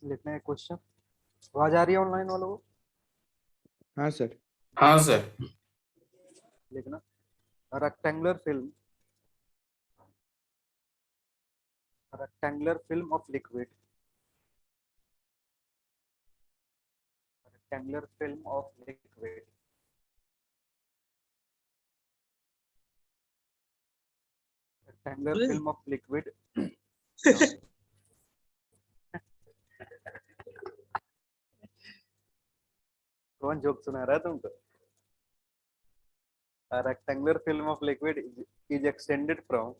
लिखना है क्वेश्चन। आवाज आ रही है ऑनलाइन वालों को? हाँ सर। हाँ सर। लिखना rectangular film, rectangular film of liquid, rectangular film of liquid, rectangular film of liquid. कौन जोक सुना रहा है तुमको? A rectangular film of liquid is extended from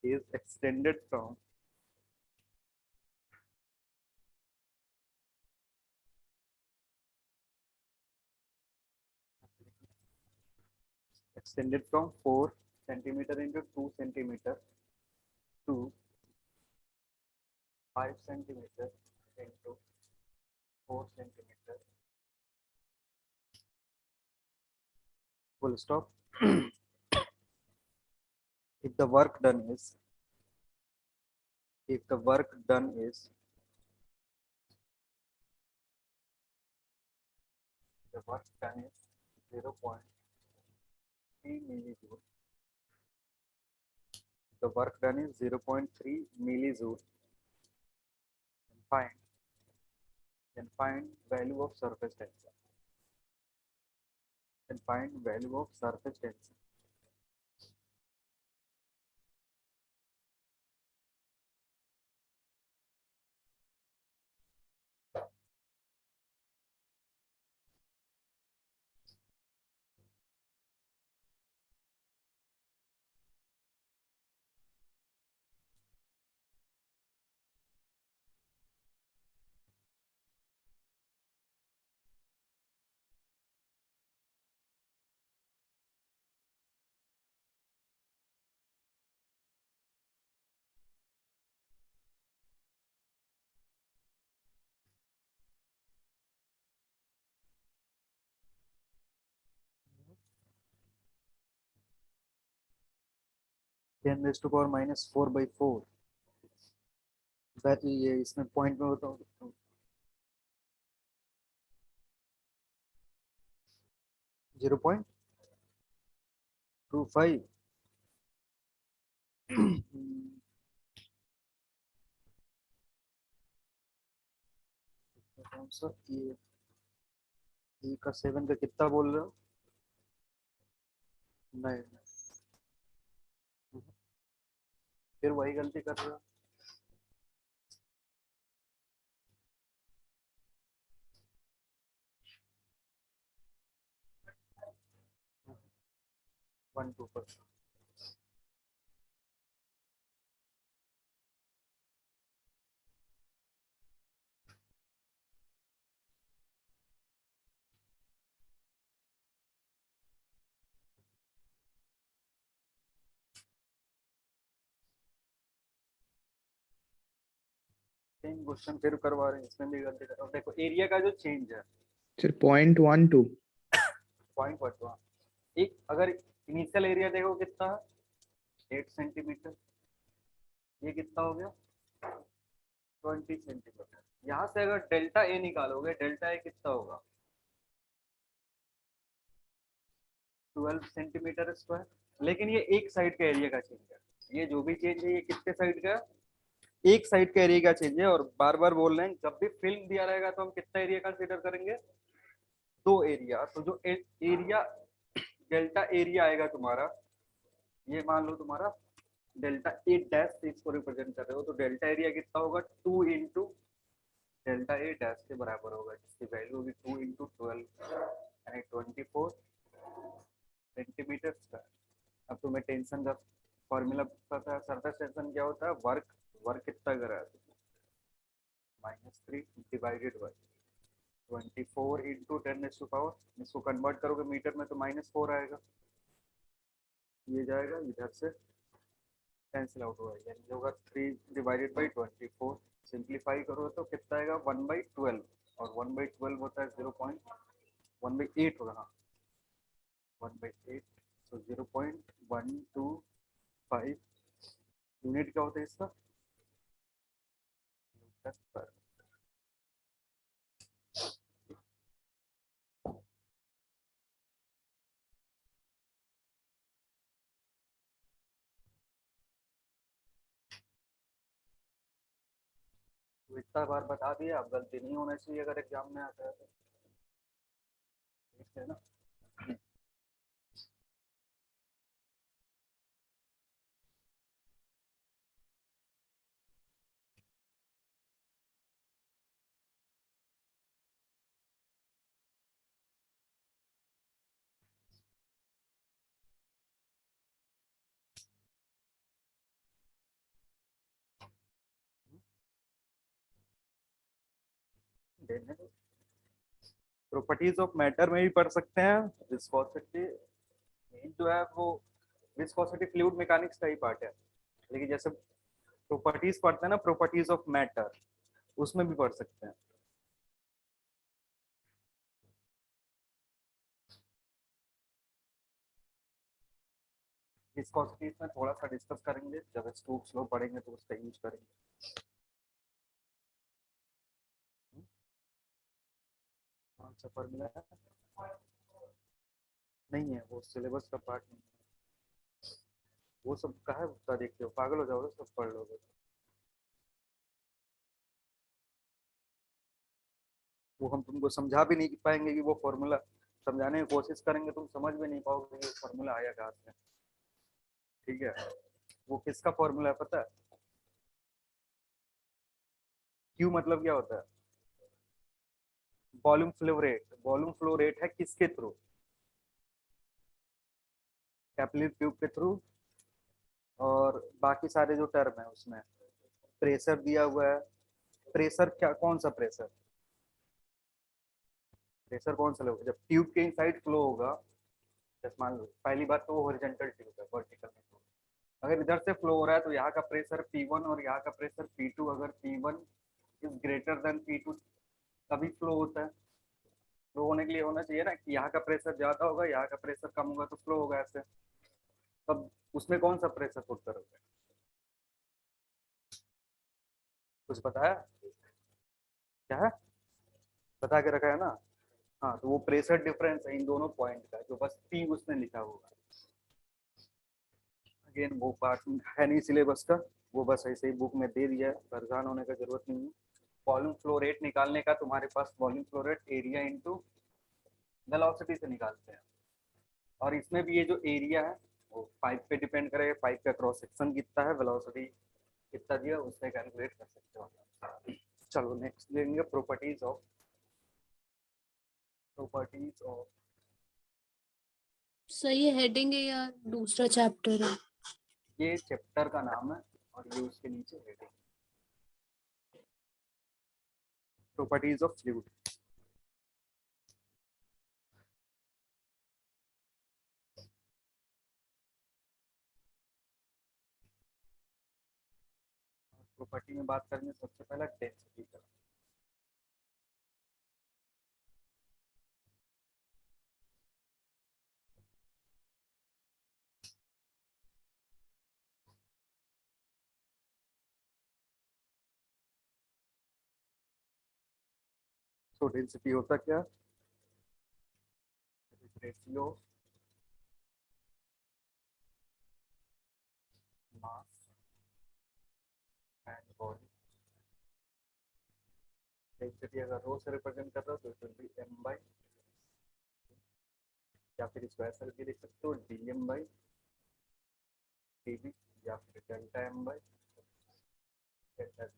is extended from extended from 4 centimeter into 2 centimeter to 5 centimeter into 4 centimeter. Full stop. If the work done is if the work done is the work done is 0.3 millijoule. The work done is 0.3 millijoule. Find value of surface tension. And find value of surface tension. Ten raised to power minus 4/4. ये इसमें point में बताओ। 0.25। कौन सा ए का 7 का कितना बोल रहे हो? नहीं, फिर वही गलती कर रहे हो। वन टू पर सेम क्वेश्चन फिर करवा रहे हैं, इसमें भी गलती कर रहे हो। देखो एरिया का जो चेंज है सर 0.12। पॉइंट बटवा एक, अगर इनिशियल एरिया देखो कितना है 8 सेंटीमीटर, ये कितना हो गया 20 सेंटीमीटर। यहाँ से अगर डेल्टा ए निकालोगे, डेल्टा ए कितना होगा 12 सेंटीमीटर स्क्वायर। लेकिन ये एक साइड का एरिया का चेंज है, ये जो भी चेंज है ये कितने साइड का, एक साइड का एरिया का चेंज है। और बार बार बोल रहे हैं जब भी फिल्म दिया रहेगा तो हम कितना एरिया कंसीडर करेंगे, दो एरिया। तो जो एरिया डेल्टा एरिया आएगा तुम्हारा, ये मान लो तुम्हारा डेल्टा ए डैश से इसको रिप्रेजेंट कर रहे हो, तो डेल्टा एरिया कितना होगा 2 इंटू डेल्टा ए डैश के बराबर होगा, जिसकी वैल्यू होगी 2 इंटू 12 यानी 24 सेंटीमीटर स्क्वायर। अब तुम्हें टेंशन का फॉर्मूला पता है, सरफेस टेंशन क्या होता है, वर्क वर्क कितना करा है -3 डिवाइडेड बाई 24 इंटू 10⁻⁴। इसको कन्वर्ट करोगे मीटर में तो -4 आएगा, ये जाएगा इधर से कैंसिल आउट होगा, यानी होगा 3 डिवाइडेड बाई 24। सिंप्लीफाई करो तो कितना आएगा 1/12, और 1/12 होता है 0.1/8 होगा, हाँ 1/8। तो 0.125 यूनिट क्या होता है इसका पर तो इतना बार बता दिया, अब गलती नहीं होना चाहिए अगर एग्जाम में आता है तो, ठीक है ना। देने दो। प्रॉपर्टीज ऑफ मैटर में भी पढ़ सकते हैं। विस्कोसिटी मेन जो है वो विस्कोसिटी फ्लूइड मैकेनिक्स का ही पार्ट है, लेकिन जैसे प्रॉपर्टीज पढ़ते हैं ना, प्रॉपर्टीज ऑफ मैटर, उसमें भी पढ़ सकते हैं। विस्कोसिटी में थोड़ा सा डिस्कस करेंगे, जब स्टोक्स लॉ पढ़ेंगे तो उसका यूज करेंगे। कौन सा फॉर्मूला है? नहीं है, वो सिलेबस का पार्ट नहीं है। वो सब कहाँ उतना देखते हो, पागल हो जाओगे, सब पढ़ लोगे। वो हम तुमको समझा भी नहीं पाएंगे कि वो फॉर्मूला, समझाने की कोशिश करेंगे तुम समझ भी नहीं पाओगे कि फॉर्मूला आया कहाँ से। ठीक है, वो किसका फॉर्मूला है पता है? क्यू मतलब क्या होता है? Volume flow rate. Volume flow rate है किसके थ्रू? कैपिलरी ट्यूब के थ्रू। और बाकी सारे जो टर्म है उसमें प्रेशर दिया हुआ है। प्रेशर क्या, कौन सा प्रेशर? प्रेशर कौन सा लोगे जब ट्यूब के इनसाइड फ्लो होगा? जैसे मान लो पहली बात तो वो हॉरिजॉन्टल ट्यूब है, वर्टिकल में फ्लो। अगर इधर से फ्लो हो रहा है तो यहाँ का प्रेशर P1 और यहाँ का प्रेशर P2, अगर P1 is greater then P2 तभी फ्लो होता है। फ्लो होने के लिए होना चाहिए ना कि यहाँ का प्रेशर ज्यादा होगा, यहाँ का प्रेशर कम होगा तो फ्लो होगा ऐसे। तब उसमें कौन सा प्रेशर पुट करोगे? कुछ बताया? क्या है? बता के रखा है ना। हाँ, तो वो प्रेशर डिफरेंस है इन दोनों पॉइंट का, जो बस P उसने लिखा होगा। अगेन वो पार्ट है नहीं सिलेबस का, वो बस ऐसे ही बुक में दे दिया है, परेशान होने का जरूरत नहीं है। वॉल्यूम फ्लो रेट निकालने का तुम्हारे पास volume flow rate area into velocity से निकालते हैं। और इसमें भी ये जो एरिया है वो पाइप पे डिपेंड करेगा, पाइप का क्रॉस सेक्शन कितना है, वेलोसिटी कितना दिया, उससे कैलकुलेट कर सकते हो। चलो नेक्स्ट लेंगे प्रॉपर्टीज ऑफ। सही हेडिंग है यार, दूसरा चैप्टर है। ये चैप्टर का नाम है और ये उसके नीचे heading, properties of fluid. Property में बात करेंगे सबसे पहले डेंसिटी का। तो डेंसिटी होता क्या? Ratio mass and volume. Density अगर रो से रिप्रेजेंट कर रहा हो तो it will B m by, या फिर इसको ऐसा भी लिख सकते हो dm बाई dv, या फिर delta m by delta.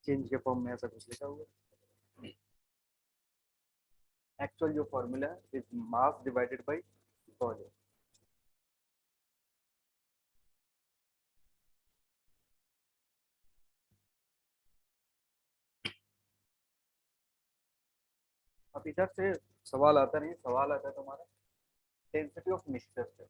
Change के फॉर्म में ऐसा कुछ लिखा हुआ। एक्चुअल जो फॉर्मूला है is mass divided by volume. अब इधर से सवाल आता नहीं, सवाल आता है तुम्हारा डेंसिटी ऑफ मिक्सचर से।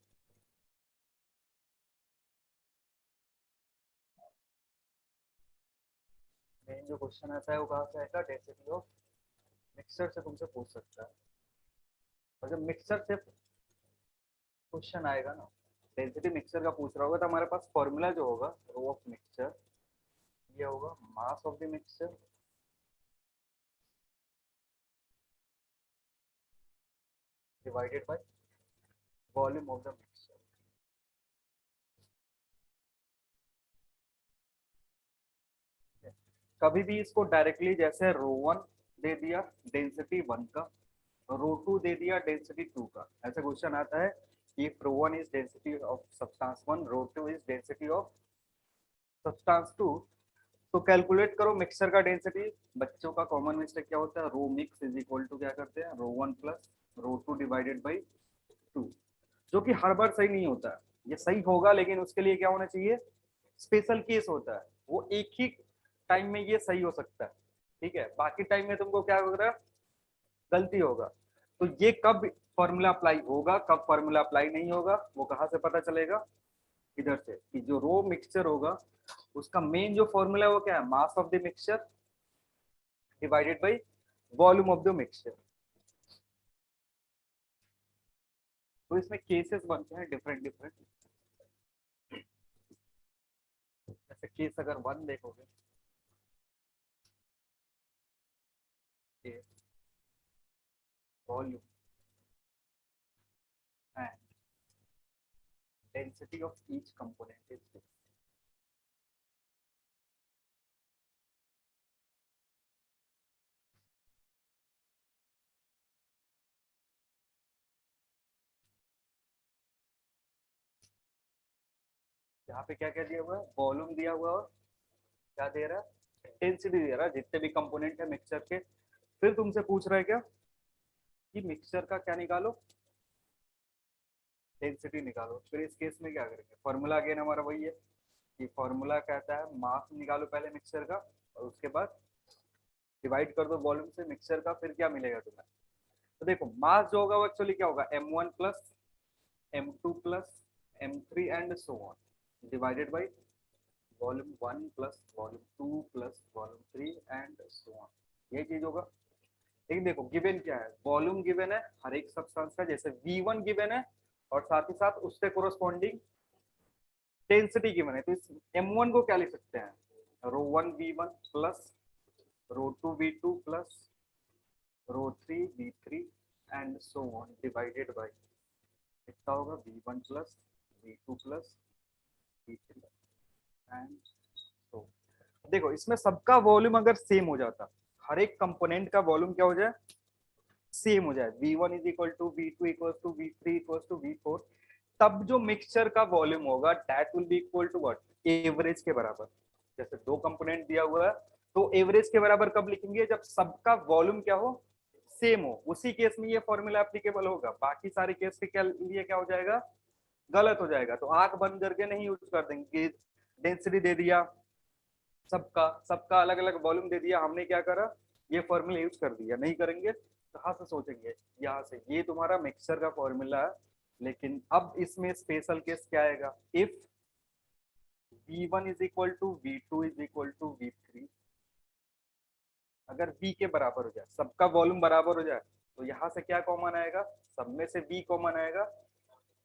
मेन जो क्वेश्चन आता है वो कहाँ से आएगा? डेंसिटी ऑफ मिक्सचर से तुमसे पूछ सकता है। और जब मिक्सचर से क्वेश्चन आएगा ना, डेंसिटी मिक्सचर का पूछ रहा होगा, तो हमारे पास फॉर्मूला जो होगा रो ऑफ मिक्सचर ये होगा mass of the mixture divided by volume of the mixture. कभी भी इसको डायरेक्टली जैसे रो 1 दे दिया डेंसिटी 1 का, रो 2 दे दिया डेंसिटी 2 का, ऐसा क्वेश्चन आता है कि rho 1 is density of substance 1, rho 2 is density of substance 2। तो कैलकुलेट करो मिक्सचर का डेंसिटी। बच्चों का कॉमन मिस्टेक क्या होता है, रो मिक्स इज इक्वल टू क्या करते हैं, रो 1 प्लस रो 2 डिवाइडेड बाई 2, जो कि हर बार सही नहीं होता है। ये सही होगा लेकिन उसके लिए क्या होना चाहिए, स्पेशल केस होता है, वो एक ही टाइम में ये सही हो सकता है, ठीक है, बाकी टाइम में तुमको क्या होगा, गलती होगा। तो ये कब फॉर्मूला अप्लाई होगा, कब फॉर्मूला अप्लाई नहीं होगा, वो कहाँ से पता चलेगा, इधर से, कि जो रो मिक्सचर होगा उसका मेन जो फॉर्मूला है वो क्या है, mass of the mixture divided by volume of the mixture. तो इसमें केसेस बनते हैं डिफरेंट डिफरेंट। जैसे केस अगर 1 देखोगे, volume and density of each component is fix. यहाँ पे क्या क्या दिया हुआ है, वॉल्यूम दिया हुआ है और क्या दे रहा है, डेंसिटी दे रहा है, जितने भी कंपोनेंट है मिक्सचर के। फिर तुमसे पूछ रहा है क्या, कि मिक्सचर का क्या निकालो, डेंसिटी निकालो। फिर इस केस में क्या करेंगे, फॉर्मूला अगेन हमारा वही है, कि फॉर्मूला कहता है मास निकालो पहले मिक्सचर का, और उसके बाद डिवाइड कर दो वॉल्यूम से मिक्सचर का, फिर क्या मिलेगा तुम्हें। तो देखो मास जो होगा वो एक्चुअली क्या होगा, m1 plus m2 plus m3 and so on divided by volume 1 plus volume 2 plus volume 3 and so on, ये चीज होगा। लेकिन देखो गिवन क्या है, वॉल्यूम गिवन है हर एक सब्सटेंस का, जैसे V1 गिवन है और साथ ही साथ उससे कोरोस्पॉन्डिंग डेंसिटी गिवन है। तो इस m1 को क्या लिख सकते हैं, रो 1 V1 plus rho 2 V2 plus rho 3 V3 and so on divided by कितना होगा, V1 plus V2 plus V3 and so. देखो इसमें सबका वॉल्यूम अगर सेम हो जाता, हर एक कंपोनेंट का वॉल्यूम क्या हो जाए, सेम हो जाए, V1 is equal to V2 equal to V3 equal to V4, तब जो मिक्सचर का वॉल्यूम होगा that will be equal to what, average के बराबर। जैसे दो कंपोनेंट दिया हुआ है तो एवरेज के बराबर कब लिखेंगे, जब सबका वॉल्यूम क्या हो, सेम हो, उसी केस में ये फॉर्मूला एप्लीकेबल होगा। बाकी सारे केस के लिए क्या हो जाएगा, गलत हो जाएगा। तो आंख बंद करके नहीं यूज कर देंगे, डेंसिटी दे दिया सबका, सबका अलग अलग वॉल्यूम दे दिया, हमने क्या करा, ये फॉर्मूला यूज कर दिया, नहीं करेंगे। कहाँ से सोचेंगे, यहाँ से। ये तुम्हारा मिक्सचर का फॉर्मूला है। लेकिन अब इसमें स्पेशल केस क्या आएगा, इफ V1 is equal to V2 is equal to V3, अगर V के बराबर हो जाए, सबका वॉल्यूम बराबर हो जाए, तो यहाँ से क्या कॉमन आएगा, सब में से V कॉमन आएगा,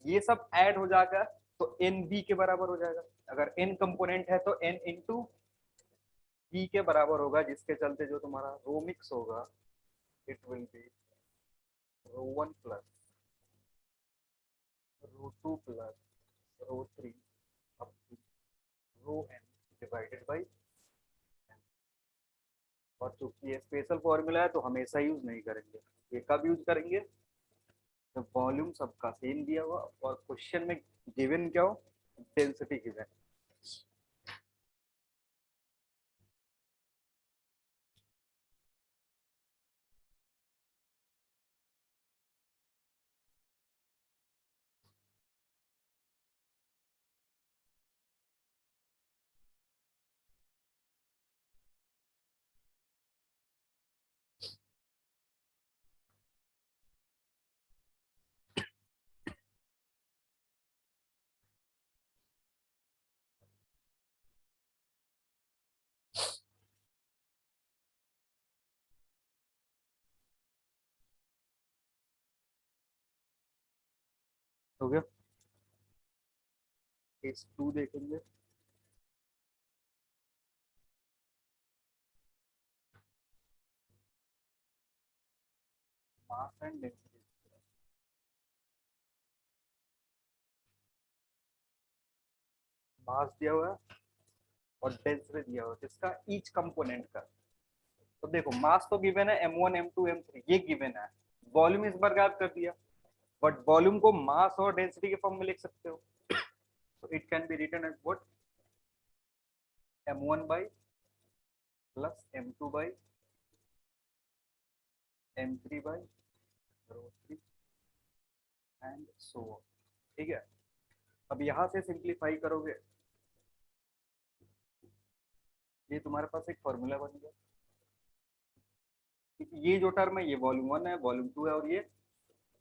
ये सब ऐड हो जाएगा तो N V के बराबर हो जाएगा। अगर N कंपोनेंट है तो N इंटू V के बराबर होगा, जिसके चलते जो तुम्हारा रो मिक्स होगा it will be rho 1 plus rho 2 plus rho 3 up to rho n divided by. और चूंकि ये स्पेशल फॉर्मूला है तो हमेशा यूज नहीं करेंगे, ये कब यूज करेंगे, जब वॉल्यूम सबका सेम दिया हुआ और क्वेश्चन में गिवन क्या हो, डेंसिटी गिवन। हो गया, केस 2 देखेंगे। मास एंड डेंसिटी, मास दिया हुआ है और डेंसिटी दिया हुआ है किसका, ईच कंपोनेंट का। तो देखो मास तो गिवन है m1 m2 m3 ये गिवन है, वॉल्यूम इस बार गायब कर दिया, बट वॉल्यूम को मास और डेंसिटी के फॉर्म में लिख सकते हो। so it can be written as what, m1 by plus m2 by m3 by rho 3 and so on. ठीक है, अब यहां से सिंप्लीफाई करोगे, ये तुम्हारे पास एक फॉर्मूला बन गया, ये जो टर्म है ये वॉल्यूम 1 है, वॉल्यूम 2 है और ये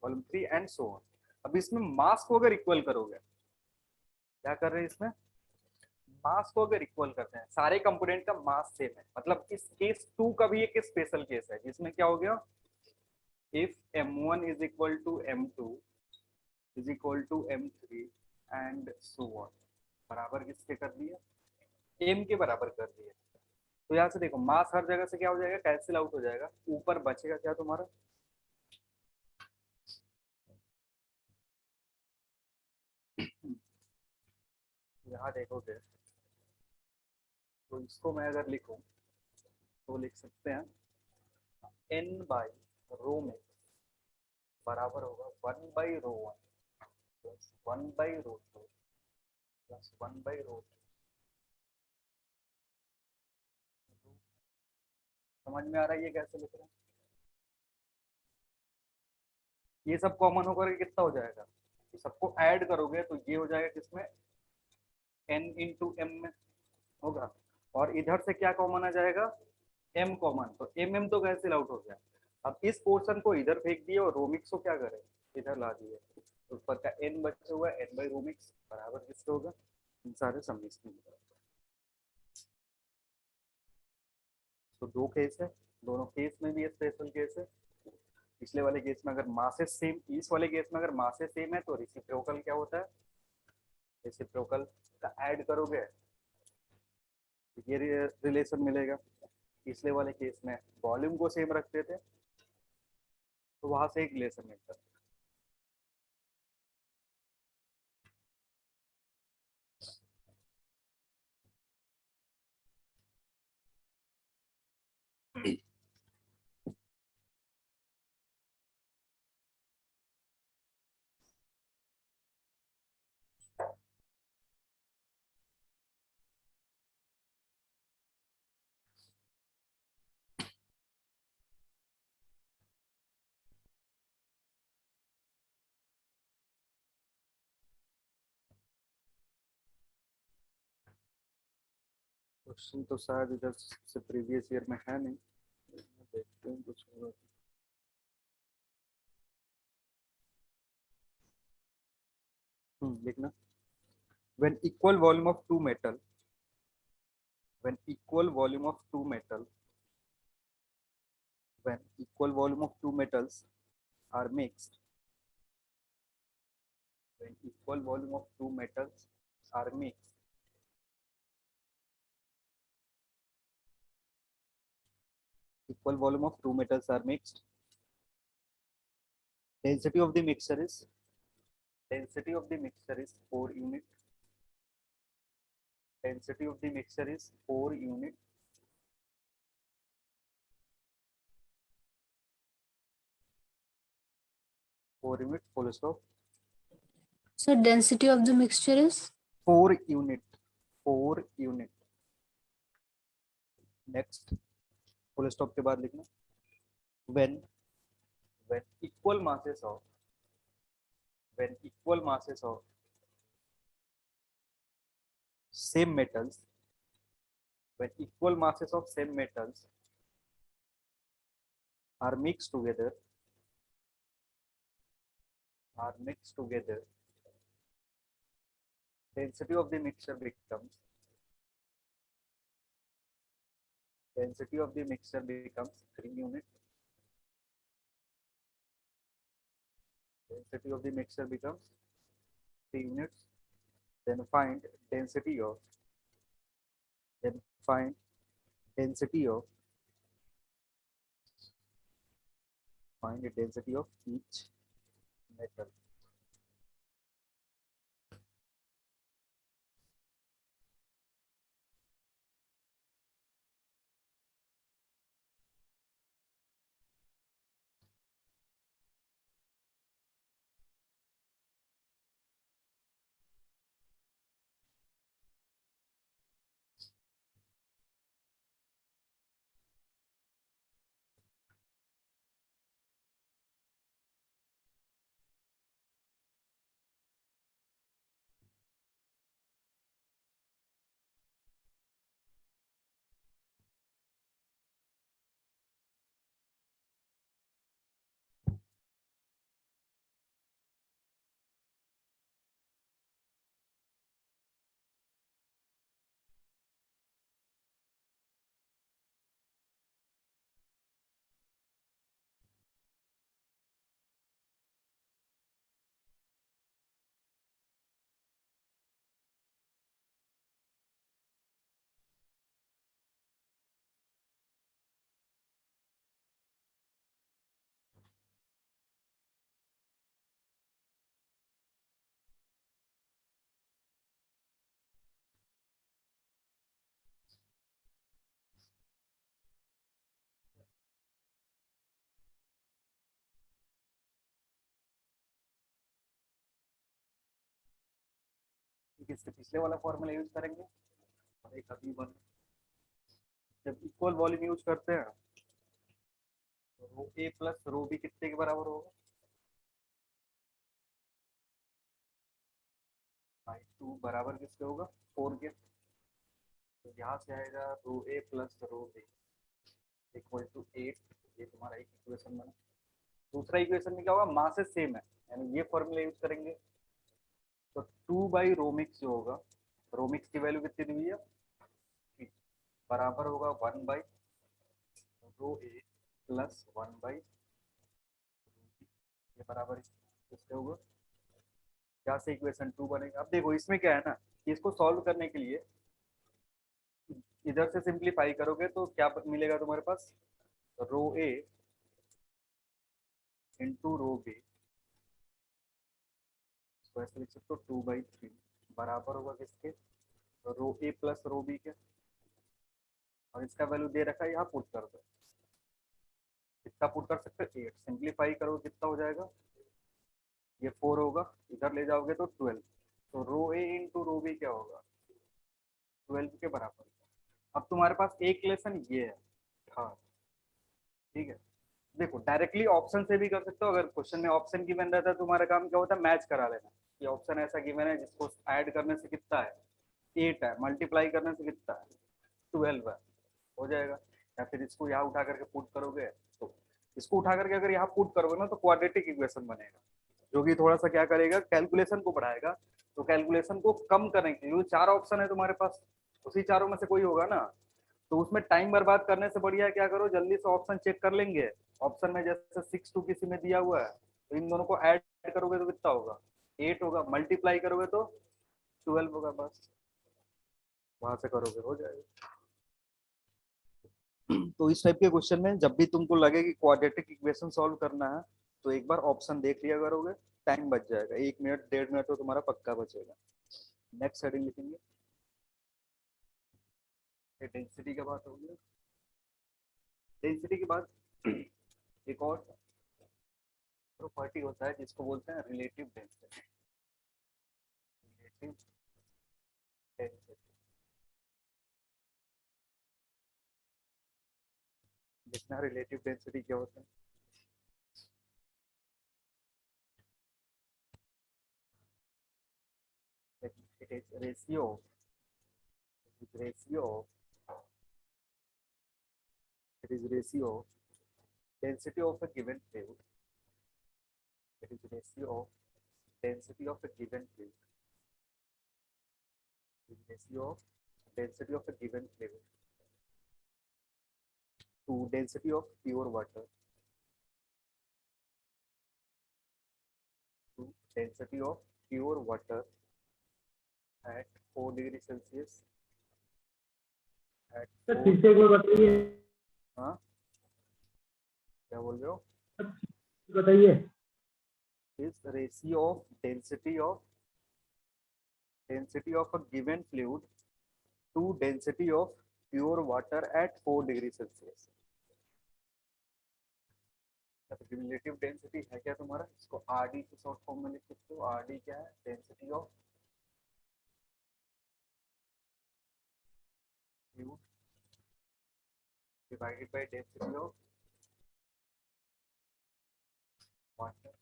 वॉल्यूम 3 एंड सो ऑन। अब इसमें मास को अगर इक्वल करोगे, क्या कर रहे हैं इसमें, मास को अगर इक्वल करते हैं, सारे कंपोनेंट का मास सेम है, मतलब इस केस 2 का भी एक स्पेशल केस है जिसमें क्या हो गया, if m1 is equal to m2 is equal to m3 and so on, बराबर किसके कर दिया, m के बराबर कर दिया। तो यहाँ से देखो मास हर जगह से क्या हो जाएगा, कैंसिल आउट हो जाएगा, ऊपर बचेगा क्या तुम्हारा, यहाँ देखोगे तो इसको मैं अगर लिखूं तो लिख सकते हैं n बाई रो में बराबर होगा 1 by rho 1 plus 1 by rho 2 plus 1 by rho 2। समझ में आ रहा है ये कैसे लिख रहे हैं, ये सब कॉमन होकर के कितना हो जाएगा, ये सबको ऐड करोगे तो ये हो जाएगा किसमें, n इंटू एम में होगा, और इधर से क्या कॉमन आ जाएगा, m कॉमन, तो m तो कैंसिल आउट हो गया। अब इस पोर्शन को इधर फेंक दिए और रोमिक्स को क्या करें, इधर ला दिए, तो ऊपर का n बचा हुआ है n बाई रोमिक्स बराबर किससे होगा, इन सारे समीकरण। तो दो केस है, दोनों केस में भी स्पेशल केस है। पिछले वाले केस में अगर मासेस सेम, इस वाले केस में अगर मासेस सेम है तो रेसिप्रोकल क्या होता है, रेसिप्रोकल का ऐड करोगे ये रिलेशन मिलेगा। पिछले वाले केस में वॉल्यूम को सेम रखते थे तो वहां से एक रिलेशन मिलता है। क्वेश्चन तो शायद इधर से प्रीवियस ईयर में है नहीं, देखते हैं कुछ होगा। लिखना, when equal volume of two metal, when equal volume of two metal, when equal volume of two metals are mixed, when equal volume of two metals are mixed, equal volume of two metals are mixed, density of the mixture is, density of the mixture is 4 unit, density of the mixture is 4 unit, 4 unit full stop, So density of the mixture is 4 unit, 4 unit। Next full stop के बाद लिखना, when when equal masses of, when equal masses of same metals, when equal masses of same metals are mixed together, are mixed together, density of the mixture becomes, density of the mixture becomes 3 unit, density of the mixture becomes 3 units. Then find density of, then find density of find the density of each metal. इससे पिछले वाला formula use करेंगे और एक अभी one, जब equal volume use करते हैं तो रो ए प्लस रो बी कितने के बराबर होगा, बाई टू बराबर किसके होगा, 4 के। तो यहाँ से आएगा rho A plus rho B equal to 8। ये तुम्हारा एक इक्वेशन बना। दूसरा इक्वेशन में क्या होगा, मासेस सेम है, यानी ये फॉर्मूला यूज करेंगे। तो 2/ρ जो होगा, ρ की वैल्यू कितनी दी हुई है, बराबर होगा 1/ρa प्लस 1/, ये बराबर किसके होगा, क्या से इक्वेशन 2 बनेगा। अब देखो इसमें क्या है ना कि इसको सॉल्व करने के लिए इधर से सिंप्लीफाई करोगे तो क्या मिलेगा तुम्हारे पास, रो ए इंटू रो बी, तो ऐसे लिख सकते हो 2/3 बराबर होगा किसके, रो ए प्लस रो बी के। और इसका वैल्यू दे रखा है, यहाँ पुट कर दो, कितना पुट कर सकते हो 8, सिंप्लीफाई करो कितना हो जाएगा, ये 4 होगा, इधर ले जाओगे तो 12। तो रो ए इंटू रो बी क्या होगा, 12 के बराबर। अब तुम्हारे पास एक लेसन ये है, हाँ ठीक है। देखो डायरेक्टली ऑप्शन से भी कर सकते हो, अगर क्वेश्चन में ऑप्शन गिवन रहता है तुम्हारा काम क्या होता है, मैच करा लेना। ये ऑप्शन ऐसा गिवन है जिसको ऐड करने से कितना है 8 है, मल्टीप्लाई करने से कितना है 12 है, हो जाएगा। या फिर इसको यहाँ उठा करके पुट करोगे, तो इसको उठा करके अगर यहाँ पुट करोगे ना तो क्वाड्रेटिक इक्वेशन बनेगा, जो कि थोड़ा सा क्या करेगा, कैलकुलेशन को बढ़ाएगा। तो कैलकुलेशन को कम करने के लिए जो 4 ऑप्शन है तुम्हारे पास, उसी चारों में से कोई होगा ना, तो उसमें टाइम बर्बाद करने से बढ़िया क्या करो, जल्दी से ऑप्शन चेक कर लेंगे। ऑप्शन में जैसे 6 किसी में दिया हुआ है, तो इन दोनों को ऐड करोगे तो कितना होगा, 8 होगा, मल्टीप्लाई करोगे तो 12 होगा, बस वहां से करोगे हो जाएगा। तो इस टाइप के क्वेश्चन में जब भी तुमको लगे कि क्वाड्रेटिक इक्वेशन सॉल्व करना है तो एक बार ऑप्शन देख लिया करोगे, टाइम बच जाएगा, 1 मिनट 1.5 मिनट तो तुम्हारा पक्का बचेगा। नेक्स्ट हेडिंग लिखेंगे, डेंसिटी का बात होगी। डेंसिटी के बाद एक और प्रॉपर्टी होता है जिसको बोलते हैं रिलेटिव डेंसिटी। रिलेटिव डेंसिटी लिखना, रिलेटिव डेंसिटी क्या होता है, it is ratio it is ratio density of a given fluid, it is ratio of density of a given fluid, it is ratio of density of a given fluid to density of pure water, to density of pure water at 4 degree Celsius at 4, हाँ क्या बोल रहे हो, बताइए। is ratio of density of a given fluid to density of pure water at 4 degree Celsius. Relative density है क्या तुम्हारा, इसको आरडी की शॉर्ट फॉर्म में लिख सकते हो। आरडी क्या है, density of fluid divided by density of water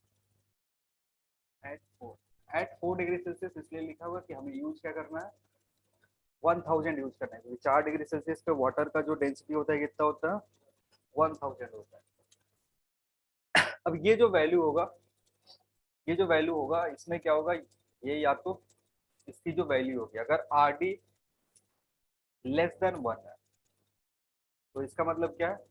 at 4 degree Celsius. इसलिए लिखा हुआ कि हमें यूज क्या करना है, 1000 यूज करना है, क्योंकि 4 डिग्री सेल्सियस पे वाटर का जो डेंसिटी होता है कितना होता है, 1000 होता है। अब ये जो वैल्यू होगा इसमें क्या होगा, ये या तो इसकी जो वैल्यू होगी, अगर आर डी लेस देन 1 है तो इसका मतलब क्या है,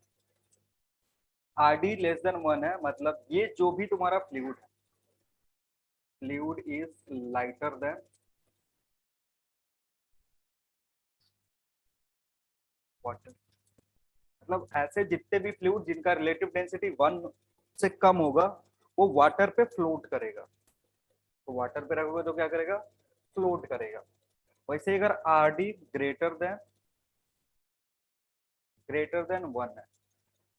आर डी लेस देन 1 है, मतलब ये जो भी तुम्हारा फ्लूइड है, fluid is lighter than water. मतलब ऐसे जितने भी फ्लूइड जिनका रिलेटिव डेंसिटी 1 से कम होगा वो वाटर पे फ्लोट करेगा। तो वाटर पे रखोगे तो क्या करेगा, फ्लोट करेगा। वैसे अगर आर डी ग्रेटर देन 1 है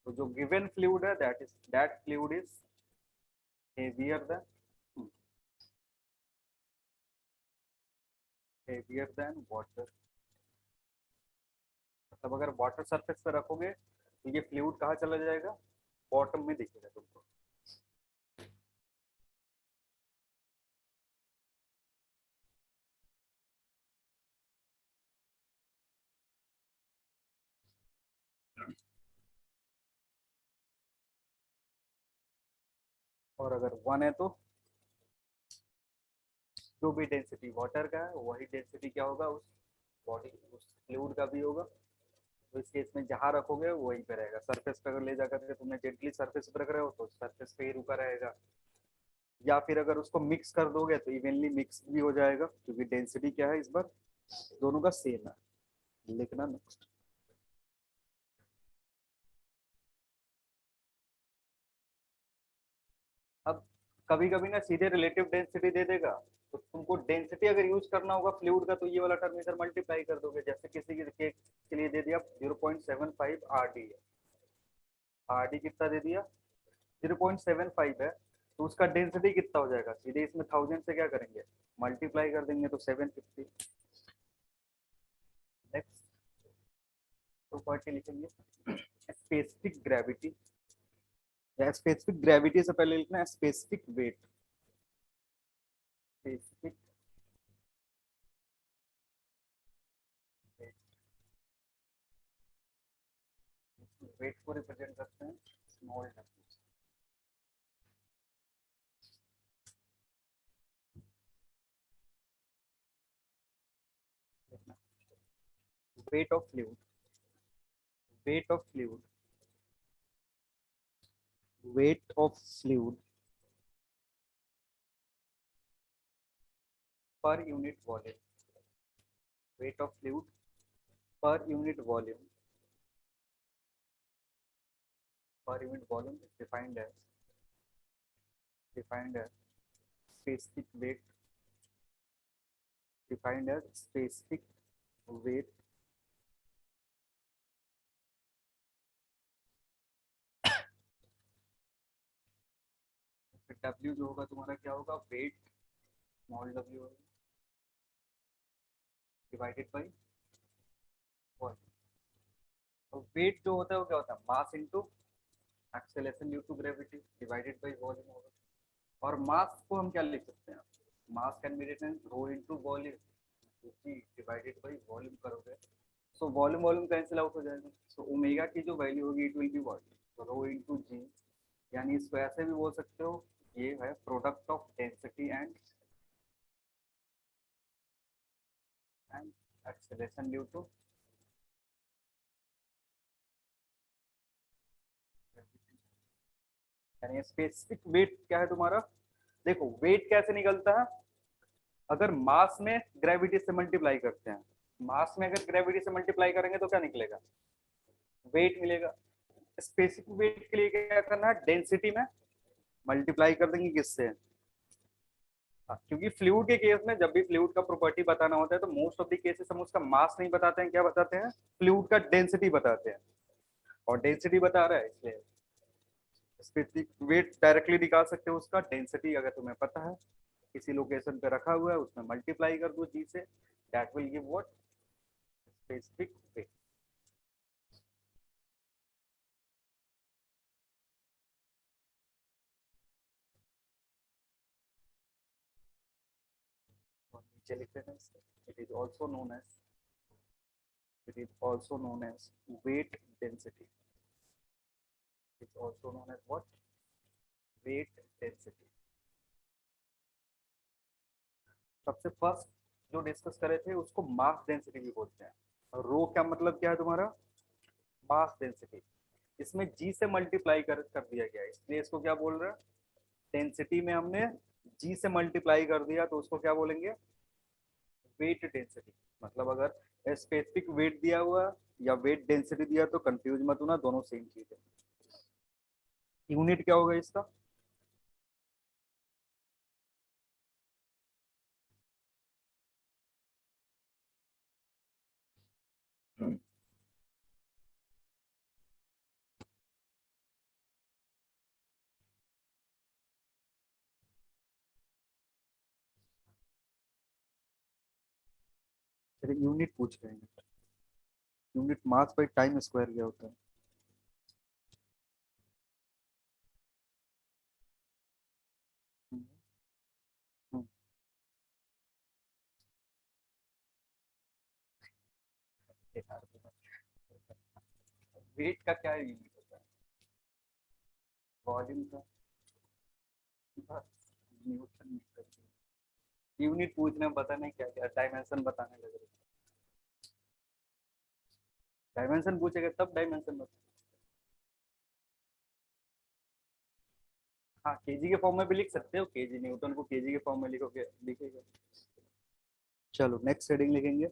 तो जो गिवन फ्लूइड है that fluid is heavier than water. मतलब अगर वाटर सरफेस पे रखोगे तो ये फ्लूइड कहाँ चला जाएगा, बॉटम में दिखेगा तुमको। और अगर 1 है तो जो भी डेंसिटी वाटर का है वही डेंसिटी क्या होगा उस बॉडी उस फ्लूइड का भी होगा। तो इस केस में जहां रखोगे वहीं पे रहेगा। सरफेस पे अगर ले जाकर के तुमने जेंटली सरफेस पे रख रहे हो तो सरफेस पे ही रुका रहेगा, या फिर अगर उसको मिक्स कर दोगे तो इवनली मिक्स भी हो जाएगा, क्योंकि डेंसिटी क्या है इस बार दोनों का सेम है। लिखना नेक्स्ट। अब कभी कभी ना सीधे रिलेटिव डेंसिटी दे देगा, तो तुमको डेंसिटी अगर यूज करना होगा फ्लूइड का तो ये वाला टर्म इधर मल्टीप्लाई कर दोगे। जैसे किसी के लिए दे दिया 0.75 आरडी है, आरडी कितना दे दिया 0.75 है, तो उसका डेंसिटी कितना हो जाएगा, सीधे इसमें 1000 से क्या करेंगे मल्टीप्लाई कर देंगे तो 750। नेक्स्ट तो क्वांटिटी लिखेंगे स्पेसिफिक ग्रेविटी, या स्पेसिफिक ग्रेविटी से पहले लिखना है स्पेसिफिक वेट। स्पेसिफिक वेट को रिप्रेजेंट करते हैं small w। weight of fluid weight of fluid weight of fluid per unit volume, weight of fluid per unit volume is defined as specific weight, defined as specific weight W जो होगा तुम्हारा क्या होगा, weight small w होगा divided by volume. तो weight जो होता है वो क्या होता है, mass into acceleration due to gravity divided by volume होगा। और मास को हम क्या लिख सकते हैं, mass can be written rho into volume divided by volume करोगे सो वॉल्यूम कैंसिल आउट हो जाएगा। सो ओमेगा की जो वैल्यू होगी इट विल बी वॉल्यूम, तो रो इनटू जी, यानी इसको ऐसे भी बोल सकते हो ये है product of density and acceleration due to यानी स्पेसिफिक वेट क्या है तुम्हारा। देखो वेट कैसे निकलता है, अगर मास में ग्रेविटी से मल्टीप्लाई करते हैं, मास में अगर ग्रेविटी से मल्टीप्लाई करेंगे तो क्या निकलेगा, वेट मिलेगा। स्पेसिफिक वेट के लिए क्या करना है, डेंसिटी में मल्टीप्लाई कर देंगे किससे, क्योंकि फ्लूइड के केस में जब भी फ्लूइड का प्रॉपर्टी बताना होता है तो मोस्ट ऑफ द केसेस हम उसका मास नहीं बताते हैं, क्या बताते हैं, फ्लूइड का डेंसिटी बताते हैं, और डेंसिटी बता रहा है इसलिए स्पेसिफिक वेट डायरेक्टली निकाल सकते हो उसका, डेंसिटी अगर तुम्हें पता है किसी लोकेशन पे रखा हुआ है उसमें मल्टीप्लाई कर दो जी से, that will give what, specific weight. और नीचे लिख देना इसको, it is also known as, it is also known as weight density, it's also known as what, weight density। सबसे फर्स्ट जो डिस्कस करे थे उसको मास डेंसिटी भी बोलते हैं, और रो क्या मतलब क्या है तुम्हारा, मास डेंसिटी, इसमें जी से मल्टीप्लाई कर दिया गया है इसलिए इसको क्या बोल रहे हैं, डेंसिटी में हमने जी से मल्टीप्लाई कर दिया तो उसको क्या बोलेंगे, वेट डेंसिटी। मतलब अगर स्पेसिफिक वेट दिया हुआ या वेट डेंसिटी दिया तो कंफ्यूज मत होना, दोनों सेम चीज है। यूनिट क्या होगा इसका, यूनिट पूछ रहे हैं, unit mass by time square क्या होता है, वेट का क्या यूनिट होता है, वॉल्यूम का, बस न्यूटन मीटर। यूनिट पूछने में पता नहीं क्या क्या डायमेंशन बताने लग रहे, डायमेंशन पूछेगा तब डायमेंशन बता, हाँ केजी के फॉर्म में भी लिख सकते हो, केजी न्यूटन को केजी के फॉर्म में लिखोगे लिखेगा। चलो नेक्स्ट हेडिंग लिखेंगे,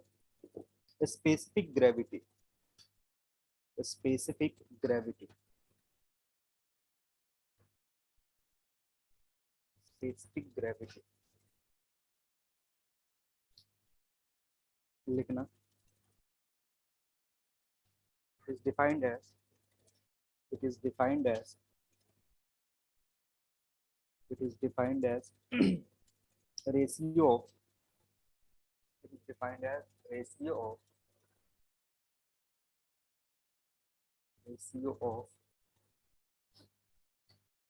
specific gravity, specific gravity, specific gravity लिखना, is defined as, it is defined as, it is defined as ratio of, it is defined as ratio of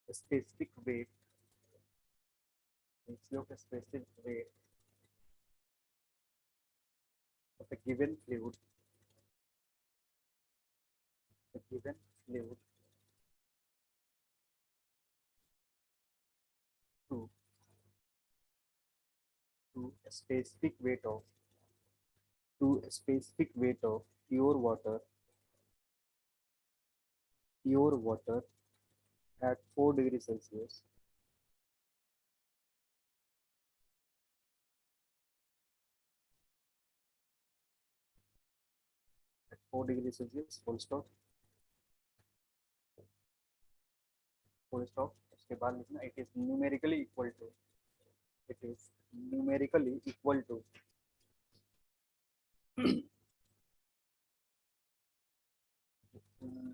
specific weight, ratio of specific weight of a given fluid, a given fluid to a specific weight of, to a specific weight of pure water, pure water at 4 degrees Celsius, at 4 degrees Celsius, full stop, full stop। उसके बाद लिखना it is numerically equal to, it is numerically equal to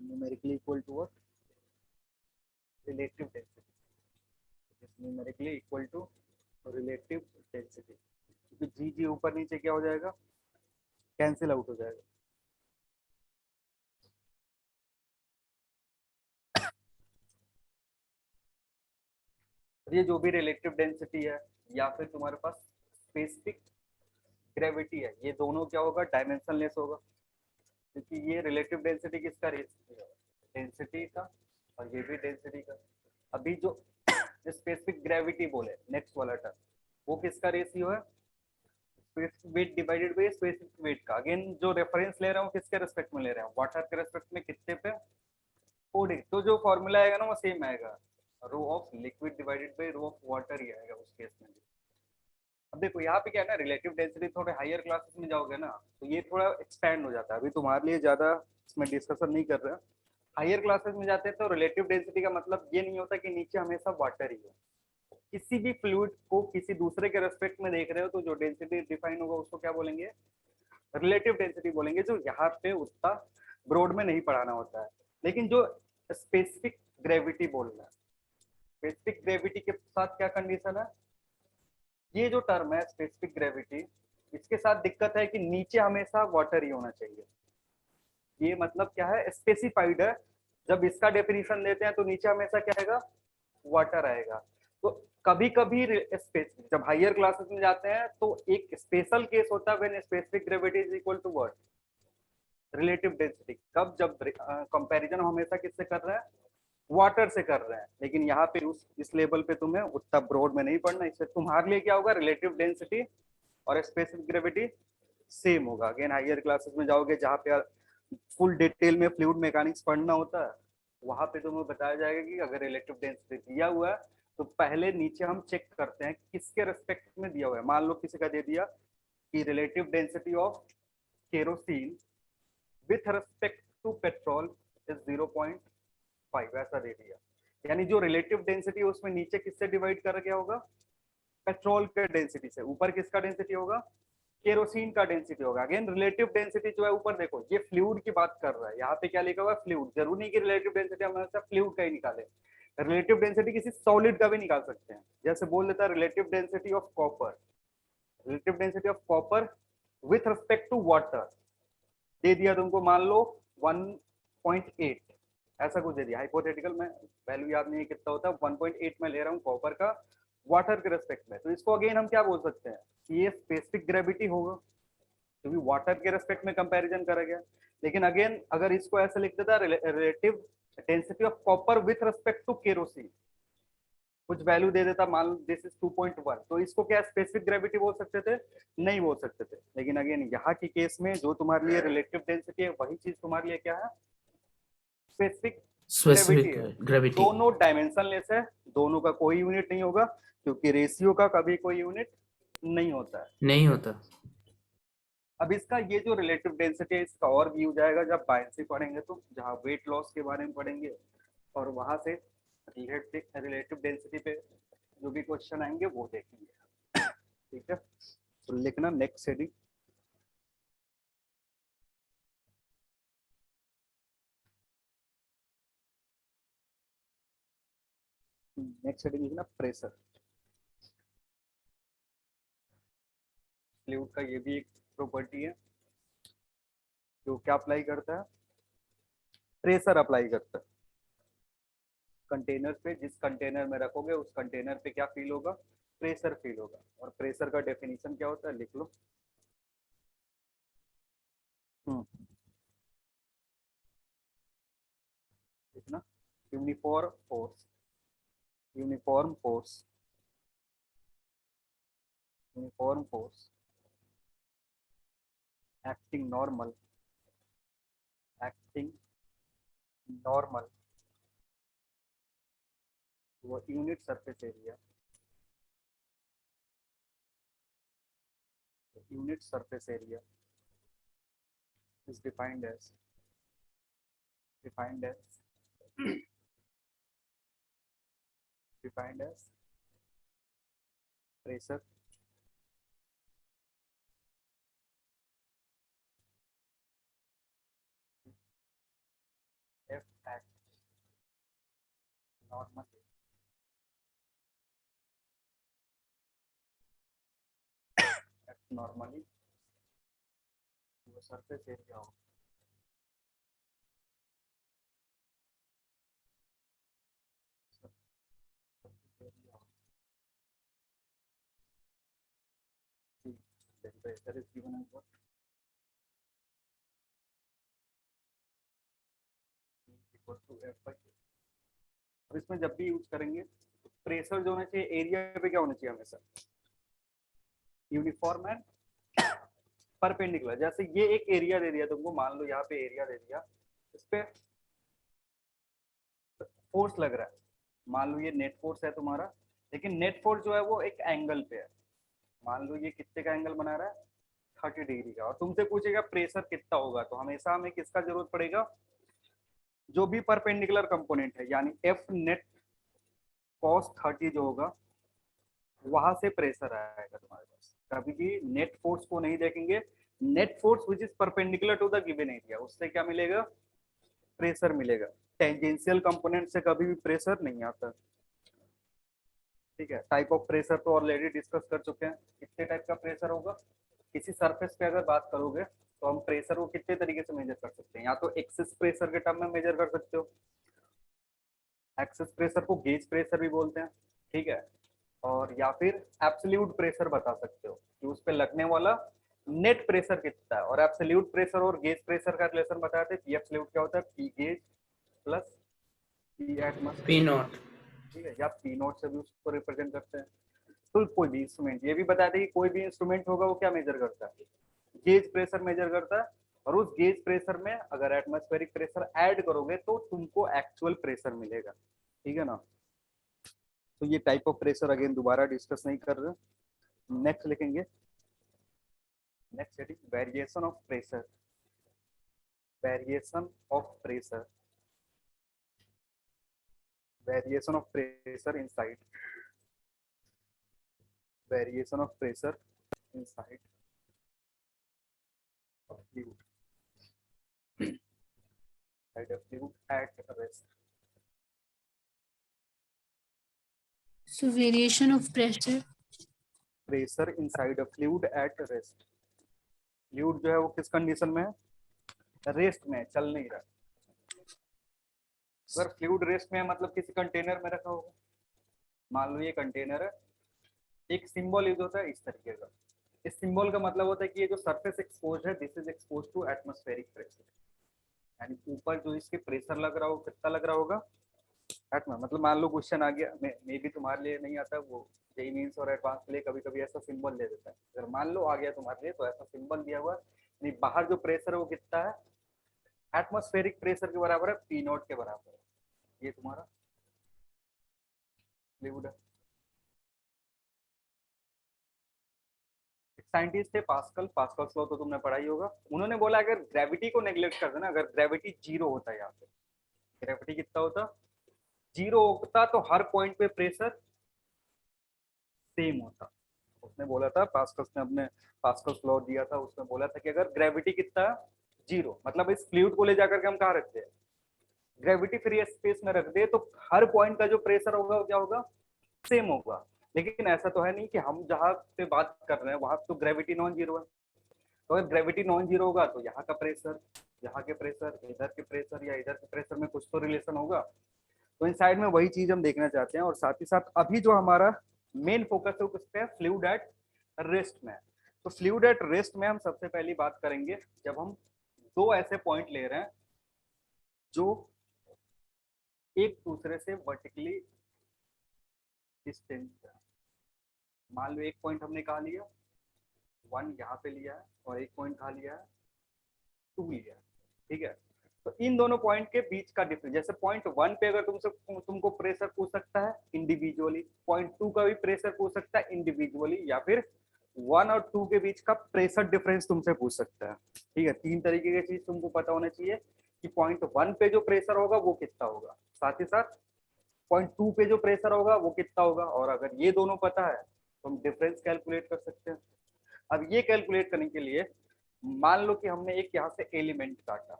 numerically equal to what, relative density, it is numerically equal to relative density, क्योंकि जी जी ऊपर नीचे क्या हो जाएगा, cancel out हो जाएगा। ये जो भी रिलेटिव डेंसिटी है या फिर तुम्हारे पास स्पेसिफिक ग्रेविटी है, ये दोनों क्या होगा, डायमेंशनलेस होगा, क्योंकि ये रिलेटिव डेंसिटी किसका, डेंसिटी का, और ये भी डेंसिटी का। अभी जो स्पेसिफिक ग्रेविटी बोले नेक्स्ट वाला टर्म, वो किसका रेशियो है, specific weight divided by specific weight का। अगेन जो रेफरेंस ले रहा हूँ किसके रेस्पेक्ट में ले रहे हैं, वाटर के रेस्पेक्ट में, कितने पे, 4 तो जो फॉर्मूला आएगा ना वो सेम आएगा, rho of liquid divided by rho of water ही आएगा उस केस में भी। अब देखो यहाँ पे क्या है ना, रिलेटिव डेंसिटी थोड़े हायर क्लासेस में जाओगे ना तो ये थोड़ा एक्सपैंड हो जाता है, अभी तुम्हारे लिए ज्यादा इसमें डिस्कशन नहीं कर रहे हैं, हायर क्लासेस में जाते हैं तो रिलेटिव डेंसिटी का मतलब ये नहीं होता कि नीचे हमेशा वाटर ही हो। किसी भी फ्लूइड को किसी दूसरे के रेस्पेक्ट में देख रहे हो तो जो डेंसिटी डिफाइन होगा उसको क्या बोलेंगे, रिलेटिव डेंसिटी बोलेंगे, जो यहाँ पे उतना ब्रॉड में नहीं पढ़ाना होता है। लेकिन जो स्पेसिफिक ग्रेविटी बोल रहा है, स्पेसिफिक ग्रेविटी के साथ क्या कंडीशन है, ये जो टर्म है स्पेसिफिक ग्रेविटी, इसके साथ दिक्कत है कि नीचे हमेशा वाटर ही होना चाहिए। ये मतलब क्या है, स्पेसिफाइड है। जब इसका डेफिनेशन देते हैं तो नीचे हमेशा क्या आएगा, वाटर आएगा। तो कभी कभी जब हायर क्लासेस में जाते हैं तो एक स्पेशल केस होता है when specific gravity is equal to what, relative density. कब, जब कंपैरिजन हमेशा किससे कर रहे हैं, वाटर से कर रहे हैं। लेकिन यहाँ पे उस इस लेवल पे तुम्हें उतना ब्रॉड में नहीं पढ़ना, इससे तुम्हारे लिए क्या होगा, रिलेटिव डेंसिटी और स्पेसिफिक ग्रेविटी सेम होगा। अगेन हायर क्लासेस में जाओगे जहाँ पे फुल डिटेल में फ्लूइड मैकेनिक्स पढ़ना होता है, वहां पे तुम्हें बताया जाएगा कि अगर रिलेटिव डेंसिटी दिया हुआ है तो पहले नीचे हम चेक करते हैं किसके रेस्पेक्ट में दिया हुआ है। मान लो किसी का दे दिया कि relative density of kerosene with respect to petrol is 0.5, ऐसा दे दिया। यानी जो रिलेटिव डेंसिटी है उसमें नीचे किससे डिवाइड कर गया होगा, पेट्रोल के डेंसिटी से। ऊपर किसका डेंसिटी होगा, केरोसिन का डेंसिटी होगा। अगेन रिलेटिव डेंसिटी जो है ऊपर देखो, ये फ्लूइड की बात कर रहा है, यहाँ पे क्या लिखा हुआ है, फ्लूइड। जरूरी नहीं कि रिलेटिव डेंसिटी हम हमेशा फ्लूइड का ही निकाले, रिलेटिव डेंसिटी किसी सॉलिड का भी निकाल सकते हैं। जैसे बोल देता है relative density of copper, relative density of copper with respect to water दे दिया तुमको, मान लो 1.8, ऐसा कुछ दे दिया हाइपोथेटिकल में, वैल्यू याद नहीं है कितना होता है, 1.8 में ले रहा हूँ कॉपर का वाटर के रेस्पेक्ट में। तो इसको अगेन हम क्या बोल सकते हैं कि ये स्पेसिफिक ग्रेविटी होगा, क्योंकि वाटर के रेस्पेक्ट में कंपैरिजन करा गया। लेकिन अगेन अगर इसको ऐसे लिख देता relative density of copper with respect to kerosene, कुछ वैल्यू दे देता, मान लो दिस इज 2.1, तो इसको क्या स्पेसिफिक ग्रेविटी बोल सकते थे, नहीं बोल सकते थे। लेकिन अगेन यहाँ के केस में जो तुम्हारे लिए रिलेटिव डेंसिटी है वही चीज तुम्हारे लिए क्या है, स्पेसिफिक ग्रेविटी स्पेसिफिक है। ग्रेविटी दोनों डायमेंशनलेस है, दोनों का कोई यूनिट नहीं होगा, क्योंकि रेशियो का कभी कोई यूनिट नहीं होता है। नहीं होता। अब इसका ये जो रिलेटिव डेंसिटी है इसका और व्यू जाएगा जब बायसी पढ़ेंगे, तो जहाँ वेट लॉस के बारे में पढ़ेंगे, और वहां से रिलेटिव डेंसिटी पे जो भी क्वेश्चन आएंगे वो देखेंगे। ठीक है, तो लिखना नेक्स्ट हेडिंग, नेक्स्ट हेडिंग लिखना प्रेशर। फ्लूइड का ये भी एक प्रॉपर्टी है जो क्या अप्लाई करता है, प्रेशर अप्लाई करता है कंटेनर पे। जिस कंटेनर में रखोगे उस कंटेनर पे क्या फील होगा, प्रेशर फील होगा। और प्रेशर का डेफिनेशन क्या होता है, लिख लो। लिखना, uniform force, uniform force, uniform force acting normal, acting normal वो unit surface area, unit surface area is defined as defined as defined as pressure F at normal at normally वो surface area हो, then pressure is given as what, equal to F by K। और इसमें जब भी use करेंगे तो pressure जो होना चाहिए एरिया पे क्या होना चाहिए, हमेशा यूनिफॉर्म एंड परपेंडिकुलर। जैसे ये एक एरिया दे दिया तुमको, मान लो यहाँ पे एरिया दे दिया, इस पे फोर्स लग रहा है, मान लो ये नेट फोर्स है तुम्हारा, लेकिन नेट फोर्स जो है वो एक एंगल पे है। मान लो ये कितने का एंगल बना रहा है, 30 डिग्री का, और तुमसे पूछेगा प्रेशर कितना होगा, तो हमेशा हमें किसका जरूरत पड़ेगा, जो भी परपेंडिकुलर कंपोनेंट है, यानी एफ नेट cos 30 जो होगा वहां से प्रेशर आएगा तुम्हारे पास। कभी भी नेट फोर्स को नहीं देखेंगे, net force which is perpendicular to the given area, उससे क्या मिलेगा, प्रेशर मिलेगा। टेंजेंशियल कंपोनेंट से कभी भी प्रेशर नहीं आता। ठीक है, टाइप ऑफ प्रेशर तो ऑलरेडी डिस्कस कर चुके हैं। कितने टाइप का प्रेशर होगा, किसी सरफेस पे अगर बात करोगे तो हम प्रेशर को कितने तरीके से मेजर कर सकते हैं, या तो एक्सिस प्रेशर के टर्म में मेजर कर सकते हो, एक्सिस प्रेशर को गेज प्रेशर भी बोलते हैं, ठीक है, और या फिर एब्सोल्यूट प्रेशर बता सकते हो कि उस पे लगने वाला नेट प्रेशर कितना है। और एब्सोल्यूट प्रेशर और गेज प्रेशर का रिलेशन बताए थे, पी एब्सोल्यूट क्या होता है, P gauge plus P atmosphere, P not. ठीक है, या पी नॉट से भी उसको रिप्रेजेंट करते हैं। तो कोई भी इंस्ट्रूमेंट, ये भी बताया था कि कोई भी इंस्ट्रूमेंट होगा वो क्या मेजर करता है, गेज प्रेशर मेजर करता है। और उस गेज प्रेशर में अगर एटमॉस्फेरिक प्रेशर ऐड करोगे तो तुमको एक्चुअल प्रेशर मिलेगा, ठीक है ना। तो ये टाइप ऑफ प्रेशर अगेन दोबारा डिस्कस नहीं कर रहे, नेक्स्ट लिखेंगे। Next heading variation of pressure, variation of pressure, variation of pressure inside, variation of pressure inside of fluid, inside a fluid at rest. So variation of pressure. Pressure inside a fluid at rest. Fluid जो है वो किस condition में है, rest में, चल नहीं रहा। अगर फ्लूइड रेस्ट में है मतलब किसी कंटेनर में रखा होगा, मान लो ये कंटेनर है, एक सिंबल यूज होता है इस तरीके का। इस सिंबल का मतलब होता है कि ये जो सरफेस एक्सपोज है this is expose to atmospheric pressure, यानी ऊपर जो इसके प्रेशर लग रहा हो कितना लग रहा होगा, एटमॉस। मतलब मान लो क्वेश्चन आ गया, मे भी तुम्हारे लिए नहीं आता, वो जेई मींस और एडवांस के लिए कभी कभी ऐसा सिंबल दे देता है। अगर मान लो आ गया तुम्हारे लिए तो ऐसा सिंबल दिया हुआ नहीं, बाहर जो प्रेशर है वो कितना है, एटमॉस्फेरिक प्रेशर के बराबर है, पी नॉट के बराबर है। ये तुम्हारा फ्लूइड है। साइंटिस्ट थे पास्कल, पास्कल्स लॉ तो तुमने पढ़ाई होगा। उन्होंने बोला अगर ग्रेविटी को नेग्लेक्ट कर देना, अगर ग्रेविटी जीरो होता है, यहाँ पे ग्रेविटी कितना होता, जीरो होता, तो हर पॉइंट पे प्रेशर सेम होता। उसने बोला था, पास्कल्स ने अपने पास्कल्स लॉ दिया था, उसने बोला था कि अगर ग्रेविटी कितना जीरो, मतलब इस फ्लूइड को ले जाकर के हम कहाँ रखते हैं, ग्रेविटी फ्री स्पेस में रख दे, तो हर पॉइंट का जो प्रेशर होगा वो क्या होगा, सेम होगा। लेकिन ऐसा तो है नहीं कि हम जहाँ पे बात कर रहे हैं वहां तो ग्रेविटी नॉन जीरो है। तो अगर ग्रेविटी नॉन जीरो होगा तो यहाँ का प्रेशर, यहाँ के प्रेशर, इधर के प्रेशर या इधर के प्रेशर में कुछ तो रिलेशन होगा। तो इन साइड में वही चीज हम देखना चाहते हैं। और साथ ही साथ अभी जो हमारा मेन फोकस है वो किस पे है, फ्लूइड एट रेस्ट में। तो फ्लूइड एट रेस्ट में हम सबसे पहली बात करेंगे जब हम दो ऐसे पॉइंट ले रहे हैं जो एक दूसरे से वर्टिकली डिस्टेंस है। मान लो एक पॉइंट हमने कहा लिया, 1 यहाँ पे लिया है, और एक पॉइंट कहा लिया है, 2 लिया है, ठीक है। तो इन दोनों पॉइंट के बीच का डिफरेंस, जैसे पॉइंट 1 पे अगर तुमको प्रेशर पूछ सकता है इंडिविजुअली, पॉइंट 2 का भी प्रेशर पूछ सकता है इंडिविजुअली, या फिर 1 और 2 के बीच का प्रेशर डिफरेंस तुमसे पूछ सकता है, ठीक है। 3 तरीके की चीज तुमको पता होना चाहिए कि पॉइंट 1 पे जो प्रेशर होगा वो कितना होगा, साथ ही साथ पॉइंट 2 पे जो प्रेशर होगा वो कितना होगा। और अगर ये दोनों पता है तो हम डिफरेंस कैलकुलेट कर सकते हैं। अब ये कैलकुलेट करने के लिए मान लो कि हमने एक यहाँ से एलिमेंट काटा,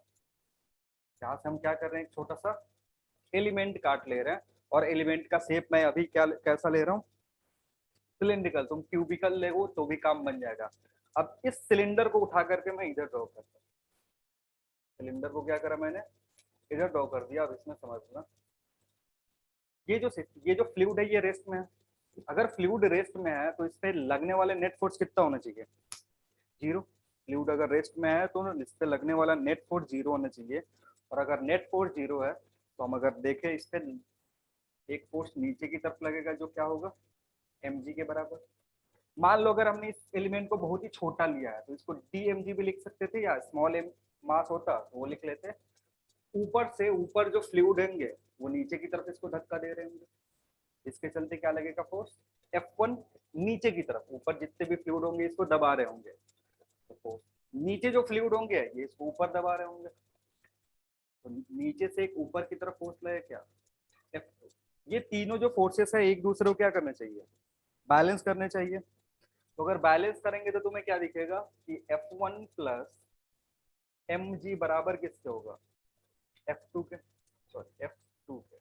यहाँ से हम क्या कर रहे हैं, एक छोटा सा एलिमेंट काट ले रहे हैं, और एलिमेंट का शेप मैं अभी क्या कैसा ले रहा हूँ, सिलिंड्रिकल। तुम क्यूबिकल ले तो भी काम बन जाएगा। अब इस सिलेंडर को उठा करके मैं इधर ड्रॉ करता हूँ, सिलेंडर को क्या करा मैंने, इधर ड्रॉ कर दिया। अब इसमें समझना, ये जो फ्लूइड है ये रेस्ट में है। अगर फ्लूइड रेस्ट में है तो इस पे लगने वाले नेट फोर्स कितना होना चाहिए, जीरो। फ्लूइड अगर रेस्ट में है तो इस पे लगने वाला नेट फोर्स जीरो होना चाहिए। और अगर नेट फोर्स जीरो है तो हम अगर देखें इस पे एक फोर्स नीचे की तरफ लगेगा जो क्या होगा, mg के बराबर। मान लो अगर हमने इस एलिमेंट को बहुत ही छोटा लिया है तो इसको dmg भी लिख सकते थे, या स्मॉल m मास होता तो वो लिख लेते। ऊपर से ऊपर जो फ्लूइड होंगे वो नीचे की तरफ इसको धक्का दे रहे होंगे, इसके चलते क्या लगेगा फोर्स, F1 नीचे की तरफ। ऊपर जितने भी फ्लूइड होंगे इसको दबा रहे होंगे, तो फोर्स नीचे जो फ्लूइड होंगे ये इसको ऊपर दबा रहे होंगे। तो नीचे से एक ऊपर की तरफ फोर्स लगे क्या, F2। ये तीनों जो फोर्सेस है एक दूसरे को क्या करने चाहिए, बैलेंस करने चाहिए। तो अगर बैलेंस करेंगे तो तुम्हें क्या दिखेगा कि F1 प्लस mg बराबर किसके होगा, F2 के, सॉरी F2 के।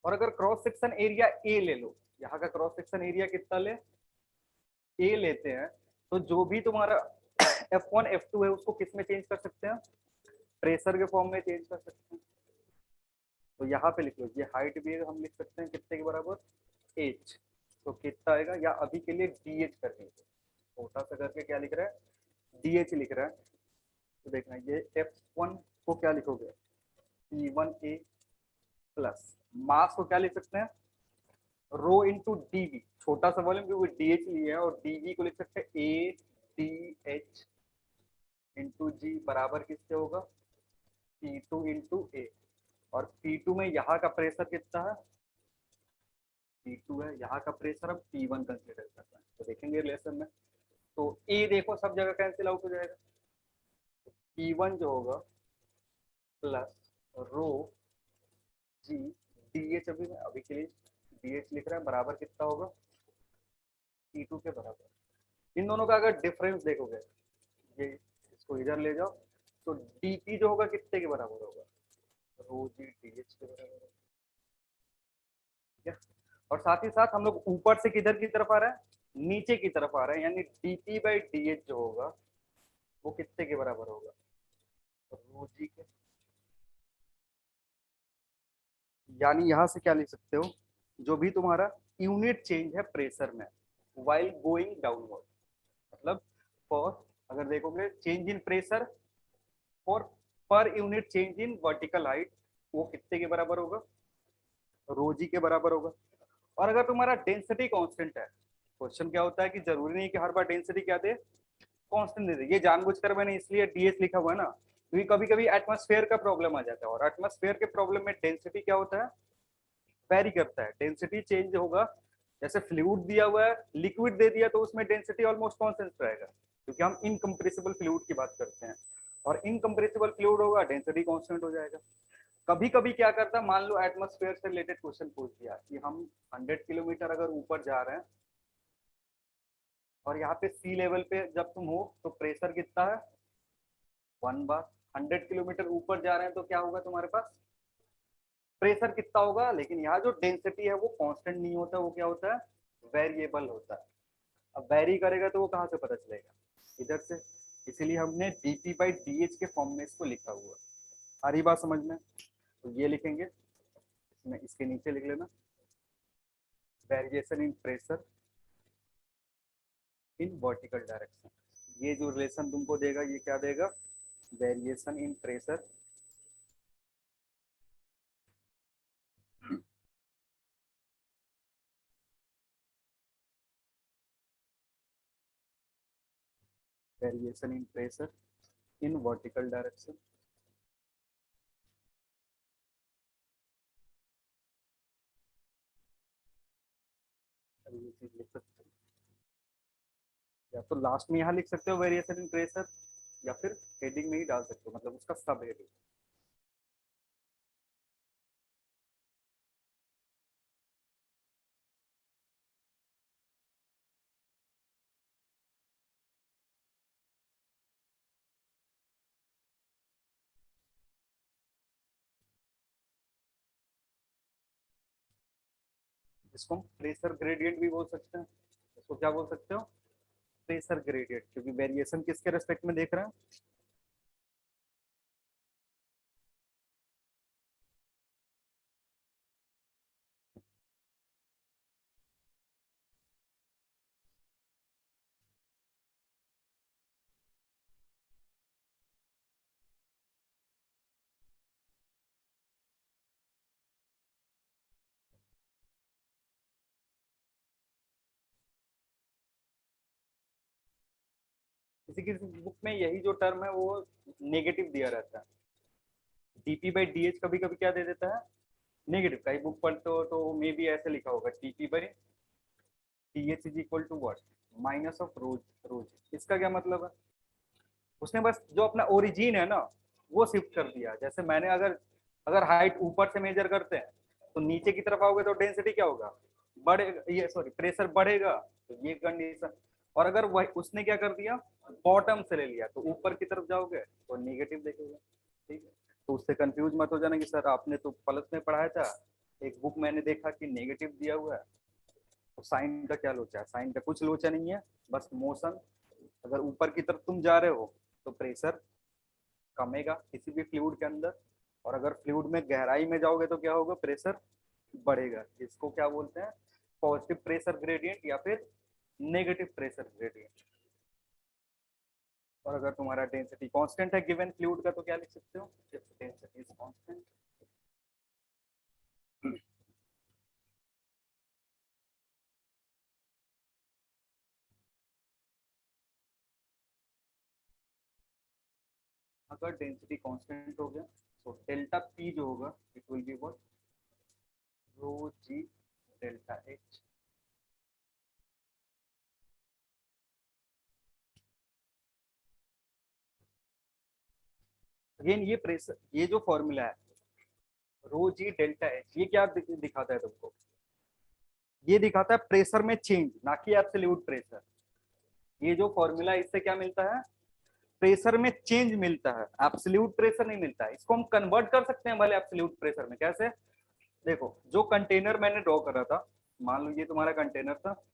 और अगर क्रॉस सेक्शन एरिया ए ले लो, यहाँ का क्रॉस सेक्शन एरिया कितना ले, ए लेते हैं, तो जो भी तुम्हारा F1 F2 है उसको किस में चेंज कर सकते हैं, प्रेशर के फॉर्म में चेंज कर सकते हैं। तो यहाँ पे लिख लो, ये हाइट भी हम लिख सकते हैं कितने के बराबर, h। तो कितना आएगा, या अभी के लिए dh कर दीजिए, छोटा सा करके क्या लिख रहा है, dh लिख रहा है। तो देखना ये F1 को क्या लिखोगे, P1A प्लस मास को क्या लिख सकते हैं, रो इंटू dv, छोटा सा वॉल्यूम क्योंकि dh लिया है, और dv को लिख सकते हैं a dh इंटू जी बराबर किससे होगा, P2 इंटू ए। और P2 में यहाँ का प्रेशर कितना है, P2 है, यहाँ का प्रेशर हम P1 कंसिडर कर रहे हैं। तो देखेंगे रिलेशन में, तो ए देखो सब जगह कैंसिल आउट हो जाएगा, P1 जो होगा प्लस रो जी डीएच, अभी के लिए डीएच लिख रहा है, बराबर कितना होगा, P2 के बराबर। इन दोनों का अगर डिफरेंस देखोगे, ये इसको इधर ले जाओ, तो डीपी जो होगा कितने के बराबर होगा, रो जी डीएच के बराबर होगा, ठीक है। और साथ ही साथ हम लोग ऊपर से किधर की तरफ आ रहे हैं, नीचे की तरफ आ रहे हैं, यानी डीपी बाई डीएच जो होगा वो कितने के बराबर होगा, रो जी के। यानी यहां से क्या लिख सकते हो, जो भी तुम्हारा यूनिट चेंज है प्रेशर में वाइल गोइंग डाउनवर्ड, मतलब फॉर, अगर देखोगे चेंज इन प्रेशर और per unit change in vertical height, वो कितने के बराबर होगा, रो जी के बराबर होगा। और अगर तुम्हारा डेंसिटी कांस्टेंट है, क्वेश्चन क्या होता है कि जरूरी नहीं कि हर बार डेंसिटी क्या दे, कांस्टेंट दे दे। ये जानबूझकर मैंने इसलिए डीएस लिखा हुआ है ना, क्योंकि कभी कभी एटमॉस्फेयर का प्रॉब्लम आ जाता है, और एटमॉस्फेयर के प्रॉब्लम में डेंसिटी क्या होता है, वेरी करता है, डेंसिटी चेंज होगा। जैसे फ्लूइड दिया हुआ है, लिक्विड दे दिया तो उसमें डेंसिटी ऑलमोस्ट कांस्टेंट रहेगा, क्योंकि हम इनकम्प्रेसिबल फ्लूइड की बात करते हैं, और इनकम्प्रेसिबल फ्लूइड होगा डेंसिटी कांस्टेंट हो जाएगा। कभी कभी क्या करता है, मान लो एटमॉस्फेयर से रिलेटेड क्वेश्चन पूछ दिया कि हम 100 किलोमीटर अगर ऊपर जा रहे हैं, और यहाँ पे सी लेवल पे जब तुम हो तो प्रेशर कितना है 1 बार, 100 किलोमीटर ऊपर जा रहे हैं तो क्या होगा तुम्हारे पास, प्रेशर कितना होगा। लेकिन यहाँ जो डेंसिटी है वो कांस्टेंट नहीं होता, वो क्या होता है, वेरिएबल होता है। अब वेरी करेगा तो वो कहाँ से पता चलेगा, इधर से। इसीलिए हमने dp बाई dh के फॉर्म में इसको लिखा हुआ। आ रही बात समझ में, तो ये लिखेंगे, इसमें इसके नीचे लिख लेना, variation in pressure in vertical direction. ये जो रिलेशन तुमको देगा ये क्या देगा, variation in pressure variation in pressure in vertical direction. ये चीज लिख सकते हो, या तो लास्ट में यहाँ लिख सकते हो वेरिएशन इन प्रेशर, या फिर हेडिंग में ही डाल सकते हो, मतलब उसका सब हेडिंग। इसको हम प्रेशर ग्रेडियंट भी बोल सकते हैं, इसको क्या बोल सकते हो, प्रेशर ग्रेडियंट, क्योंकि वेरिएशन किसके रेस्पेक्ट में देख रहे हैं, किसी किसी बुक में यही जो टर्म है वो नेगेटिव दिया रहता है, डीपी बाई डीएच कभी कभी क्या दे देता है, नेगेटिव। कई बुक पढ़ते हो तो मे बी ऐसे लिखा होगा, DP by DH is equal to what, minus of rho g rho g. इसका क्या मतलब है, उसने बस जो अपना ओरिजिन है ना वो शिफ्ट कर दिया। जैसे मैंने अगर अगर हाइट ऊपर से मेजर करते हैं तो नीचे की तरफ आओगे तो डेंसिटी क्या होगा, बढ़ेगा, ये सॉरी प्रेशर बढ़ेगा, तो ये कंडीशन। और अगर वही उसने क्या कर दिया, बॉटम से ले लिया, तो ऊपर की तरफ जाओगे तो नेगेटिव देखेगा। ठीक है, तो उससे कंफ्यूज मत हो जाना कि सर आपने तो प्लस में पढ़ाया था, एक बुक मैंने देखा कि नेगेटिव दिया हुआ है, तो साइन का क्या लोचा है, साइन का कुछ लोचा नहीं है, बस मोशन। अगर ऊपर की तरफ तुम जा रहे हो तो प्रेशर कमेगा किसी भी फ्लूइड के अंदर, और अगर फ्लूइड में गहराई में जाओगे तो क्या होगा, प्रेशर बढ़ेगा। इसको क्या बोलते हैं, पॉजिटिव प्रेशर ग्रेडियंट या फिर नेगेटिव प्रेशर ग्रेडियंट। और अगर तुम्हारा डेंसिटी कांस्टेंट है गिवन फ्लूइड का तो क्या लिख सकते हो, डेंसिटी इज कांस्टेंट। अगर डेंसिटी कांस्टेंट हो गया तो डेल्टा पी जो होगा it will be what, rho g delta h. Again ये प्रेशर, ये जो फॉर्मूला है रो जी डेल्टा एच, ये क्या दिखाता है तुमको, ये दिखाता है प्रेशर में चेंज, ना कि एब्सोल्यूट प्रेशर। ये जो फॉर्मूला है इससे क्या मिलता है, प्रेशर में चेंज मिलता है, एब्सोल्यूट प्रेशर नहीं मिलता है। इसको हम कन्वर्ट कर सकते हैं भले एब्सोल्यूट प्रेशर में, कैसे, देखो जो कंटेनर मैंने ड्रॉ करा था, मान लो ये तुम्हारा कंटेनर था।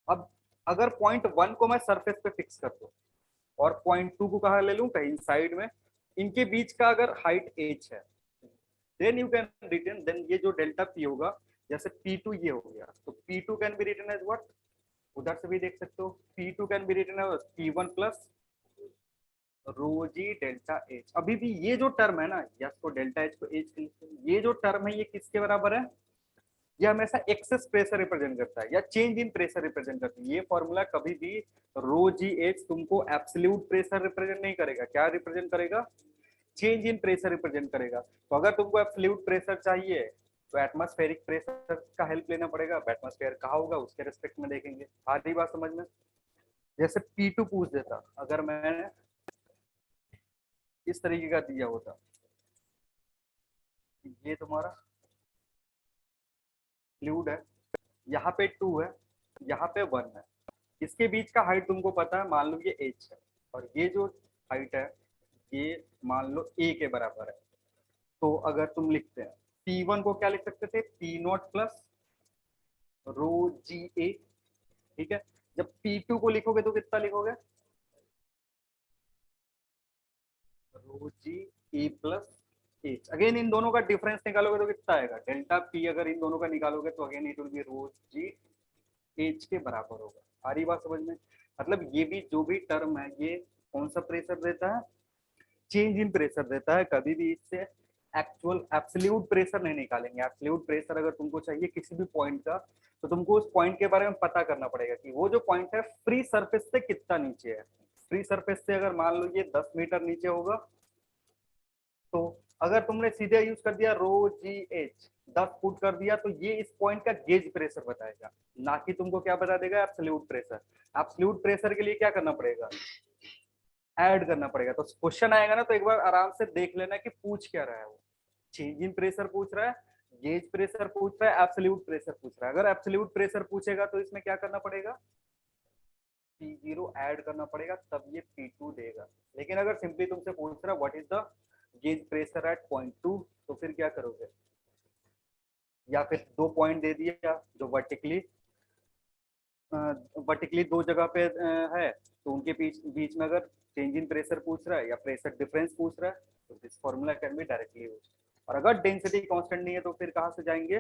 अब अगर पॉइंट 1 को मैं सरफेस पे फिक्स कर दूं और पॉइंट 2 को कहा ले लूं कहीं साइड में, इनके बीच का अगर हाइट h है, then you can written, then ये जो डेल्टा p होगा, जैसे p2 ये हो गया तो p2 can be written as what, उधर से भी देख सकते हो p2 can be written as p1 plus rho g delta h. अभी भी ये जो टर्म है ना, यस को डेल्टा एच को एच, ये जो टर्म है ये किसके बराबर है, ये हमेशा एक्सेस प्रेशर रिप्रेजेंट करता है या चेंज इन प्रेशर रिप्रेजेंट करता है। ये फॉर्मूला कभी भी रो जी एच तुमको एब्सोल्यूट प्रेशर रिप्रेजेंट नहीं करेगा, क्या रिप्रेजेंट करेगा, चेंज इन प्रेशर रिप्रेजेंट करेगा। तो अगर तुमको एब्सोल्यूट प्रेशर चाहिए तो एटमॉस्फेरिक प्रेशर का हेल्प लेना पड़ेगा। एटमॉस्फेयर कहाँ होगा उसके रिस्पेक्ट में देखेंगे। आ रही बात समझ में, जैसे P2 पूछ देता, अगर मैंने इस तरीके का दिया होता, ये तुम्हारा फ्लूइड है, यहाँ पे 2 है, यहाँ पे 1 है, इसके बीच का हाइट तुमको पता है, मान लो ये h है, और ये जो हाइट है ये मान लो a के बराबर है। तो अगर तुम लिखते हैं P1 को क्या लिख सकते थे, P0 प्लस रो जी ए। ठीक है, जब P2 को लिखोगे तो कितना लिखोगे, रो जी ए प्लस एच। अगेन इन दोनों का डिफरेंस निकालोगे तो कितना आएगा, डेल्टा पी अगर इन दोनों का निकालोगे तो again it will be rho g h के बराबर होगा। सारी बात समझ में, मतलब ये भी जो भी टर्म है ये कौन सा प्रेशर देता है, चेंज इन प्रेशर देता है। कभी भी इससे एक्चुअल एब्सोल्यूट प्रेशर नहीं निकालेंगे। एब्सोल्यूट प्रेशर अगर तुमको चाहिए किसी भी पॉइंट का, तो तुमको उस पॉइंट के बारे में पता करना पड़ेगा कि वो जो पॉइंट है फ्री सरफेस से कितना नीचे है। फ्री सरफेस से अगर मान लो ये 10 मीटर नीचे होगा, तो अगर तुमने सीधे यूज कर दिया रो जी एच 10 फुट कर दिया, तो ये इस पॉइंट का गेज प्रेशर बताएगा, ना कि तुमको क्या बता देगा, एब्सोल्यूट प्रेशर। एब्सोल्यूट प्रेशर के लिए क्या करना पड़ेगा, ऐड करना पड़ेगा। तो क्वेश्चन आएगा ना तो एक बार आराम से देख लेना कि पूछ क्या रहा है वो, चेंज इन प्रेशर पूछ रहा है, गेज प्रेशर पूछ रहा है, एब्सोल्यूट प्रेशर पूछ रहा है। अगर एब्सोल्यूट प्रेशर पूछेगा तो इसमें क्या करना पड़ेगा, P0 ऐड करना पड़ेगा, तब ये P2 देगा। लेकिन अगर सिंपली तुमसे पूछ रहा what is the gauge pressure at point 2, तो फिर क्या करोगे, या फिर 2 पॉइंट दे दिया जो वर्टिकली 2 जगह पे है, तो उनके बीच बीच में अगर चेंज इन प्रेशर पूछ रहा है या प्रेशर डिफरेंस पूछ रहा है, तो this formula can be directly use. और अगर डेंसिटी कांस्टेंट नहीं है तो फिर कहाँ से जाएंगे,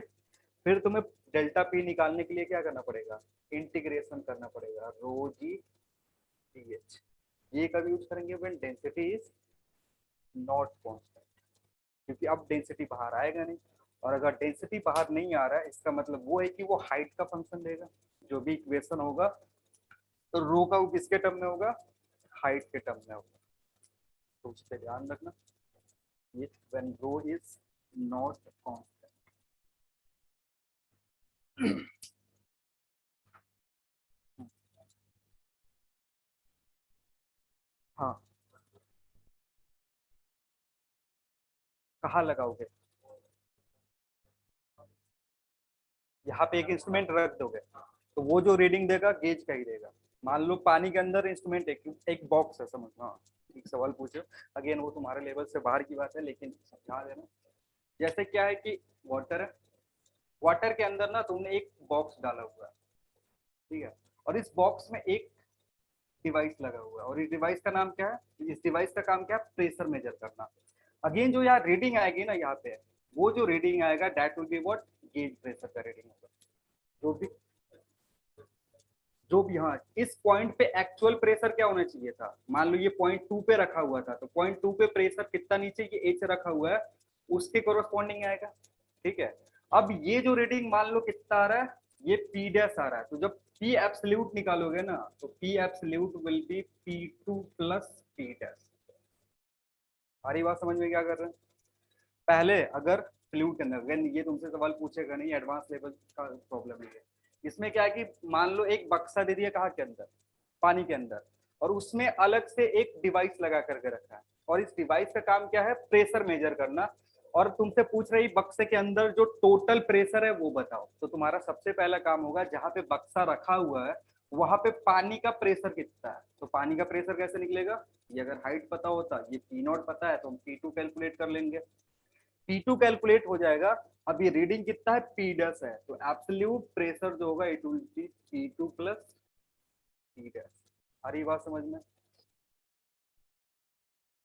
फिर तुम्हें डेल्टा पी निकालने के लिए क्या करना पड़ेगा, इंटीग्रेशन करना पड़ेगा, रो जी डी एच। ये कब यूज करेंगे, when density is not constant, क्योंकि अब डेंसिटी बाहर आएगा नहीं। और अगर डेंसिटी बाहर नहीं आ रहा है इसका मतलब वो है कि वो हाइट का फंक्शन देगा। जो भी इक्वेशन होगा तो रो का वो किसके टर्म में होगा, हाइट के टर्म में होगा। तो उस पर ध्यान रखना, ये when rho is not constant. हाँ कहाँ लगाओगे? यहाँ पे एक इंस्ट्रूमेंट रख दोगे तो वो जो रीडिंग देगा गेज का ही देगा। मान लो पानी के अंदर इंस्ट्रूमेंट एक बॉक्स है, समझ। हाँ, एक सवाल पूछो, अगेन वो तुम्हारे लेवल से बाहर की बात है लेकिन समझा देना। जैसे क्या है कि वाटर है, वाटर के अंदर ना तुमने एक बॉक्स डाला हुआ है, ठीक है, और इस बॉक्स में एक डिवाइस लगा हुआ है और इस डिवाइस का नाम क्या है? इस डिवाइस का काम क्या है? प्रेशर मेजर करना। अगेन जो यहाँ रीडिंग आएगी ना, यहाँ पे वो जो रीडिंग आएगा that will be what? Gauge pressure का रीडिंग होगा। जो भी हाँ, इस पॉइंट पे एक्चुअल प्रेशर क्या होना चाहिए था? मान लो ये पॉइंट 2 पे रखा हुआ था, तो पॉइंट 2 पे प्रेशर कितना नीचे ये एच रखा हुआ है उसके कोरोस्पॉन्डिंग आएगा, ठीक है। अब ये जो रीडिंग मान लो कितना आ रहा है, ये पी डैश आ रहा है, तो जब पी एब्सोल्यूट निकालोगे ना तो P absolute will be P2 plus P dash. सारी बात समझ में क्या कर रहे हैं? पहले अगर फ्लूइड के अंदर, ये तुमसे सवाल पूछेगा नहीं, एडवांस लेवल का प्रॉब्लम है। इसमें क्या है कि मान लो एक बक्सा दे दिया, कहाँ के अंदर? पानी के अंदर, और उसमें अलग से एक डिवाइस लगा करके रखा है और इस डिवाइस का काम क्या है? प्रेशर मेजर करना। और तुमसे पूछ रही बक्से के अंदर जो टोटल प्रेशर है वो बताओ। तो तुम्हारा सबसे पहला काम होगा, जहां पे बक्सा रखा हुआ है वहां पे पानी का प्रेशर कितना है, तो पानी का प्रेशर कैसे निकलेगा? ये अगर हाइट पता होता, ये P0 पता है तो हम P2 कैलकुलेट कर लेंगे, P2 कैलकुलेट हो जाएगा। अब ये रीडिंग कितना है? P डैश है, तो एब्सोल्यूट प्रेशर जो होगा it will be P2 plus P dash. आ रही बात समझ में?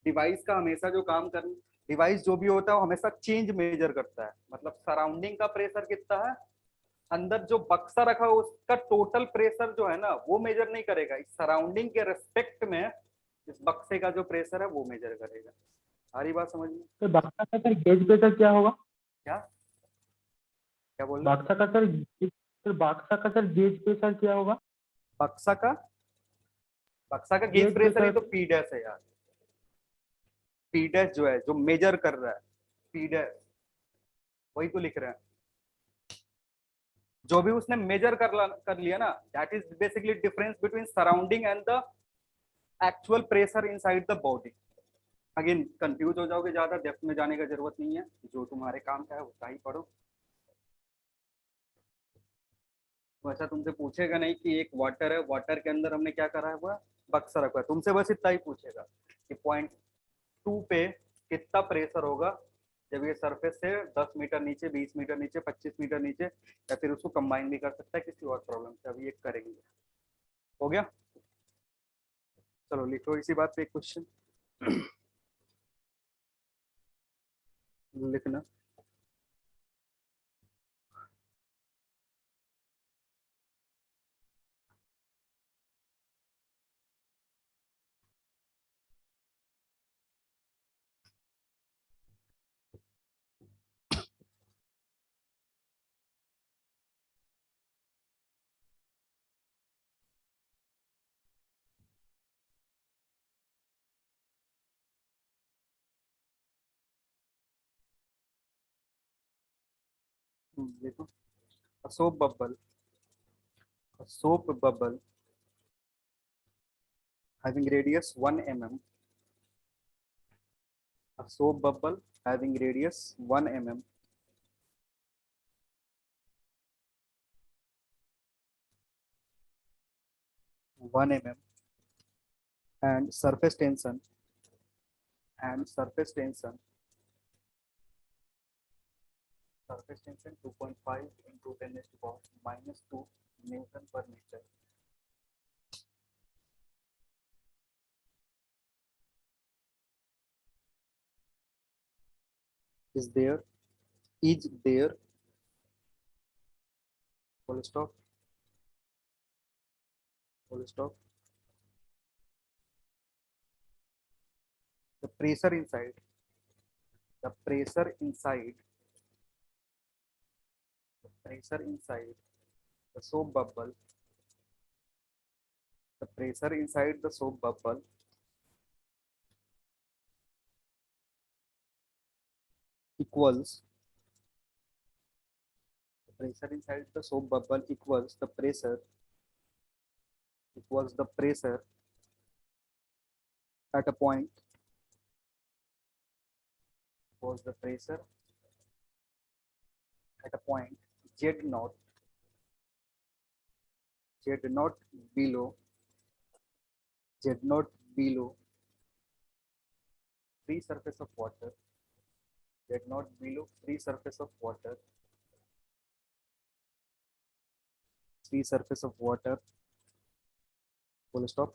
डिवाइस का हमेशा जो काम करना, डिवाइस जो भी होता है वो हमेशा चेंज मेजर करता है, मतलब सराउंडिंग का प्रेशर कितना है, अंदर जो बक्सा रखा है उसका टोटल प्रेशर जो है ना वो मेजर नहीं करेगा, इस सराउंडिंग के रेस्पेक्ट में इस बक्से का जो प्रेशर है वो मेजर करेगा। आ रही बात समझ में? तो बक्सा का सर गेज प्रेशर क्या होगा? क्या क्या बोल रहे? बक्सा का सर बक्सा का सर गेज प्रेशर क्या होगा? बक्सा का गेज गेज प्रेशर ही प्रेशर तो पी डैश है यार। पी डैश जो है, जो मेजर कर रहा है, पी डैश वही तो लिख रहे हैं। जो भी उसने मेजर कर लिया ना, that is basically difference between surrounding and the actual pressure inside the body. Again confuse हो जाओगे, ज्यादा डेप्थ में जाने का जरूरत नहीं है, जो तुम्हारे काम का है उतना ही पढ़ो। तो ऐसा तुमसे पूछेगा नहीं कि एक वाटर है, वाटर के अंदर हमने क्या करा है, हुआ बक्सा रखा है, तुमसे बस इतना ही पूछेगा कि पॉइंट 2 पे कितना प्रेशर होगा जब ये सरफेस से 10 मीटर नीचे, 20 मीटर नीचे, 25 मीटर नीचे, या फिर उसको कंबाइन भी कर सकता है किसी और प्रॉब्लम से। अभी एक करेंगे, हो गया। चलो लिखो इसी बात पे एक क्वेश्चन लिखना। देखो, soap bubble, soap bubble having radius 1 mm, a soap bubble having radius 1 mm, and surface tension surface tension 2.5 into 10 to the power minus 2 Newton per meter. Is there full stop the pressure inside the soap bubble, the pressure inside the soap bubble equals the pressure inside the soap bubble equals the pressure at a point was the pressure at a point Z0 below Z0 below free surface of water, Z0 below free surface of water, free surface of water, full stop.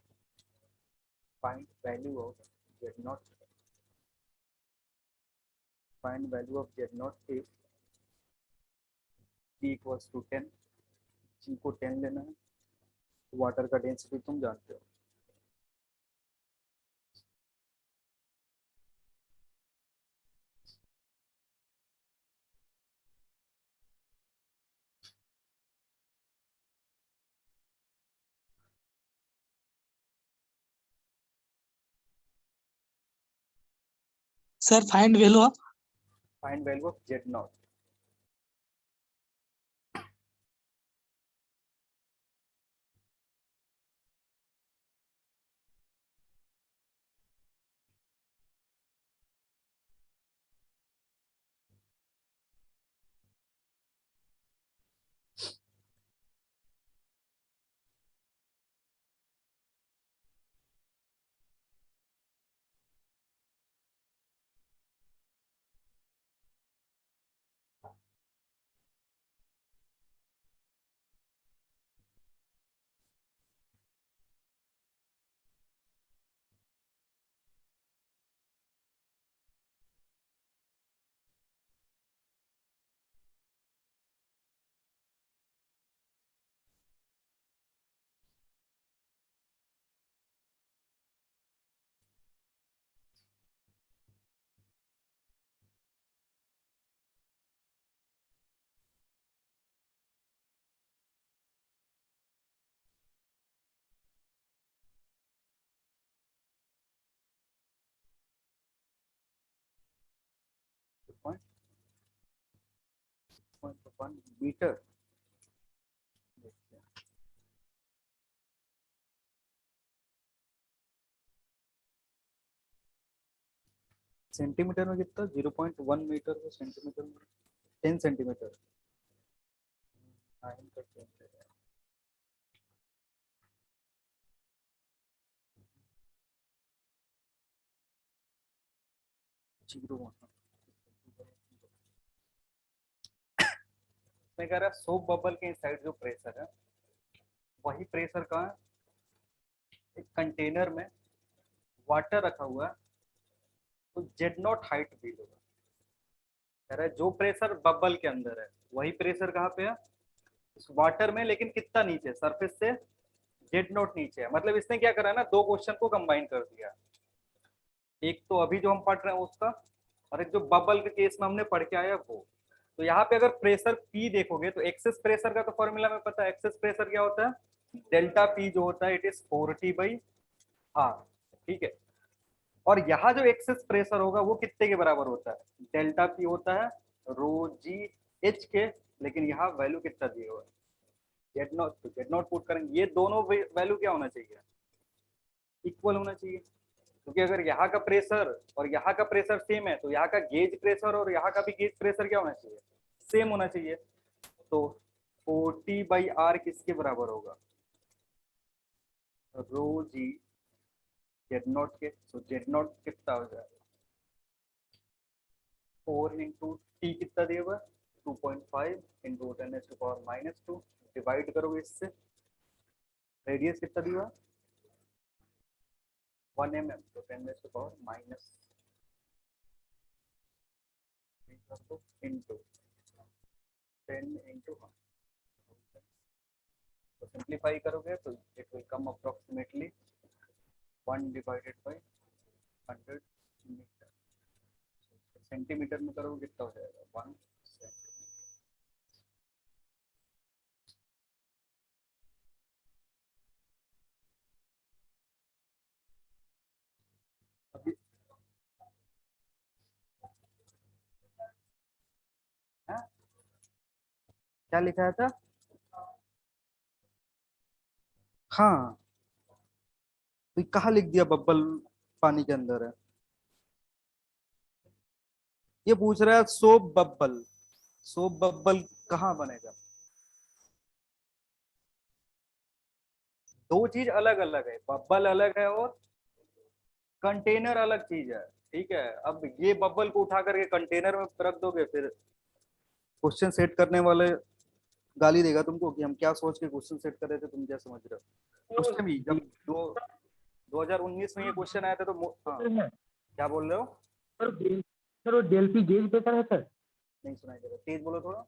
Find value of Z0. Find value of Z0 if P equals to 10, G को 10 लेना है, water का density तुम जानते हो. Sir, find value of Find value of Z0. Point 1 meter. Centimetre में कितना 0.1 metre को सेंटीमीटर में 10 सेंटीमीटर 9%. 0 मैं कह रहा सोप बबल के साइड जो प्रेशर है वही प्रेशर का एक कंटेनर में वाटर रखा हुआ है तो Z0 हाइट भी होगा. कह रहा है जो प्रेशर बबल के अंदर है वही प्रेशर कहाँ पे है इस वाटर में, लेकिन कितना नीचे सरफेस से Z0 नीचे है. मतलब इसने क्या करा ना, दो क्वेश्चन को कंबाइन कर दिया. एक तो अभी जो हम पढ़ रहे हैं उसका, और एक जो बबल के केस में हमने पढ़ के आया वो. तो यहाँ पे अगर प्रेशर P देखोगे तो एक्सेस प्रेशर का तो फॉर्मूला में पता है. एक्सेस प्रेशर क्या होता है, डेल्टा P जो होता है इट इज 4T/R. ठीक है. और यहाँ जो एक्सेस प्रेशर होगा वो कितने के बराबर होता है, डेल्टा P होता है ρg/h के, लेकिन यहाँ वैल्यू कितना दिया हुआ है Z0. तो Z0 पुट करेंगे, ये दोनों वैल्यू क्या होना चाहिए, इक्वल होना चाहिए. क्योंकि अगर यहाँ का प्रेशर और यहाँ का प्रेशर सेम है तो यहाँ का गेज प्रेशर और यहाँ का भी गेज प्रेशर क्या होना चाहिए, सेम होना चाहिए. तो 4T/R किसके बराबर होगा, ρg Z0 के. तो Z0 कितना हो जाएगा 4 इंटू T कितना दिया हुआ 2.5 इंटू 10⁻⁻². डिवाइड करोगे इससे, रेडियस कितना दिया हुआ 1 mm, तो 10⁻⁻³ इंटू 10 इंटू 1. तो सिंप्लीफाई करोगे तो it will come approximately 1/100 metre. Centimetre में करोगे कितना हो जाएगा 1 सेंटीमीटर. अभी क्या लिखा था, हाँ तो कहाँ लिख दिया बब्बल पानी के अंदर है. ये पूछ रहा है सोप बब्बल, सोप बब्बल कहाँ बनेगा? दो चीज अलग अलग है, बब्बल अलग है और कंटेनर अलग चीज है। ठीक है, अब ये बब्बल को उठा करके कंटेनर में रख दोगे, फिर क्वेश्चन सेट करने वाले गाली देगा तुमको कि हम क्या सोच के क्वेश्चन सेट कर रहे थे, तुम क्या समझ रहे हो। उस टाइम जब 2019 में ये क्वेश्चन आया था तो हाँ है क्या बोल रहे हो? सर वो डेल्फी गेज प्रेशर है सर। नहीं सुनाई दे रहा, तेज बोलो थोड़ा।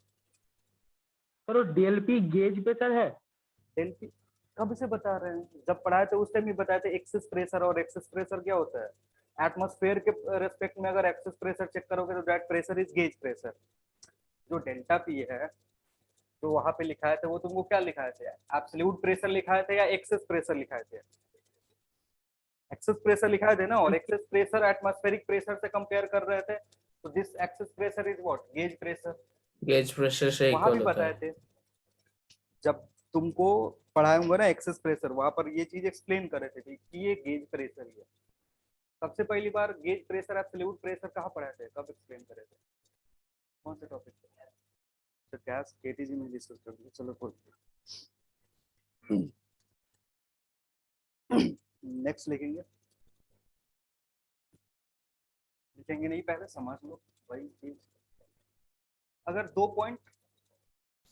सर वो डेल्फी गेज प्रेशर है। डेल्फी कब से बता रहे हैं, जब पढ़ाए थे उस टाइम ही बताए थे एक्सेस प्रेशर। और एक्सेस प्रेशर क्या होता है? एटमॉस्फेयर के रेस्पेक्ट में अगर एक्सेस प्रेशर चेक करोगे तो that pressure is gauge pressure. जो डेल्टा पी है तो वहां पे लिखाए थे वो तुमको क्या लिखाए थे? एब्सोल्यूट प्रेशर लिखाए थे या एक्सेस प्रेशर लिखाए थे? एक्सेस प्रेशर लिखाए थे ना। और एक्सेस प्रेशर एटमॉस्फेरिक प्रेशर से कंपेयर कर रहे थे, तो this excess pressure is what? Gauge pressure. Gauge pressure से वहां भी इक्वल होता बताए है। थे जब तुमको पढ़ाऊंगा ना एक्सेस प्रेशर, वहां पर ये चीज एक्सप्लेन कर रहे थे कि ये गेज प्रेशर ही है। सबसे पहली बार गेज प्रेशर एब्सोल्यूट प्रेशर कहाँ पढ़ाए थे, कब एक्सप्लेन करे थे, कौन से टॉपिक पे? तो गैस केटीजी में डिस्कस कर दिया। चलो कोई नेक्स्ट लिखेंगे, लिखेंगे नहीं, पहले समझ लो भाई चीज। अगर दो पॉइंट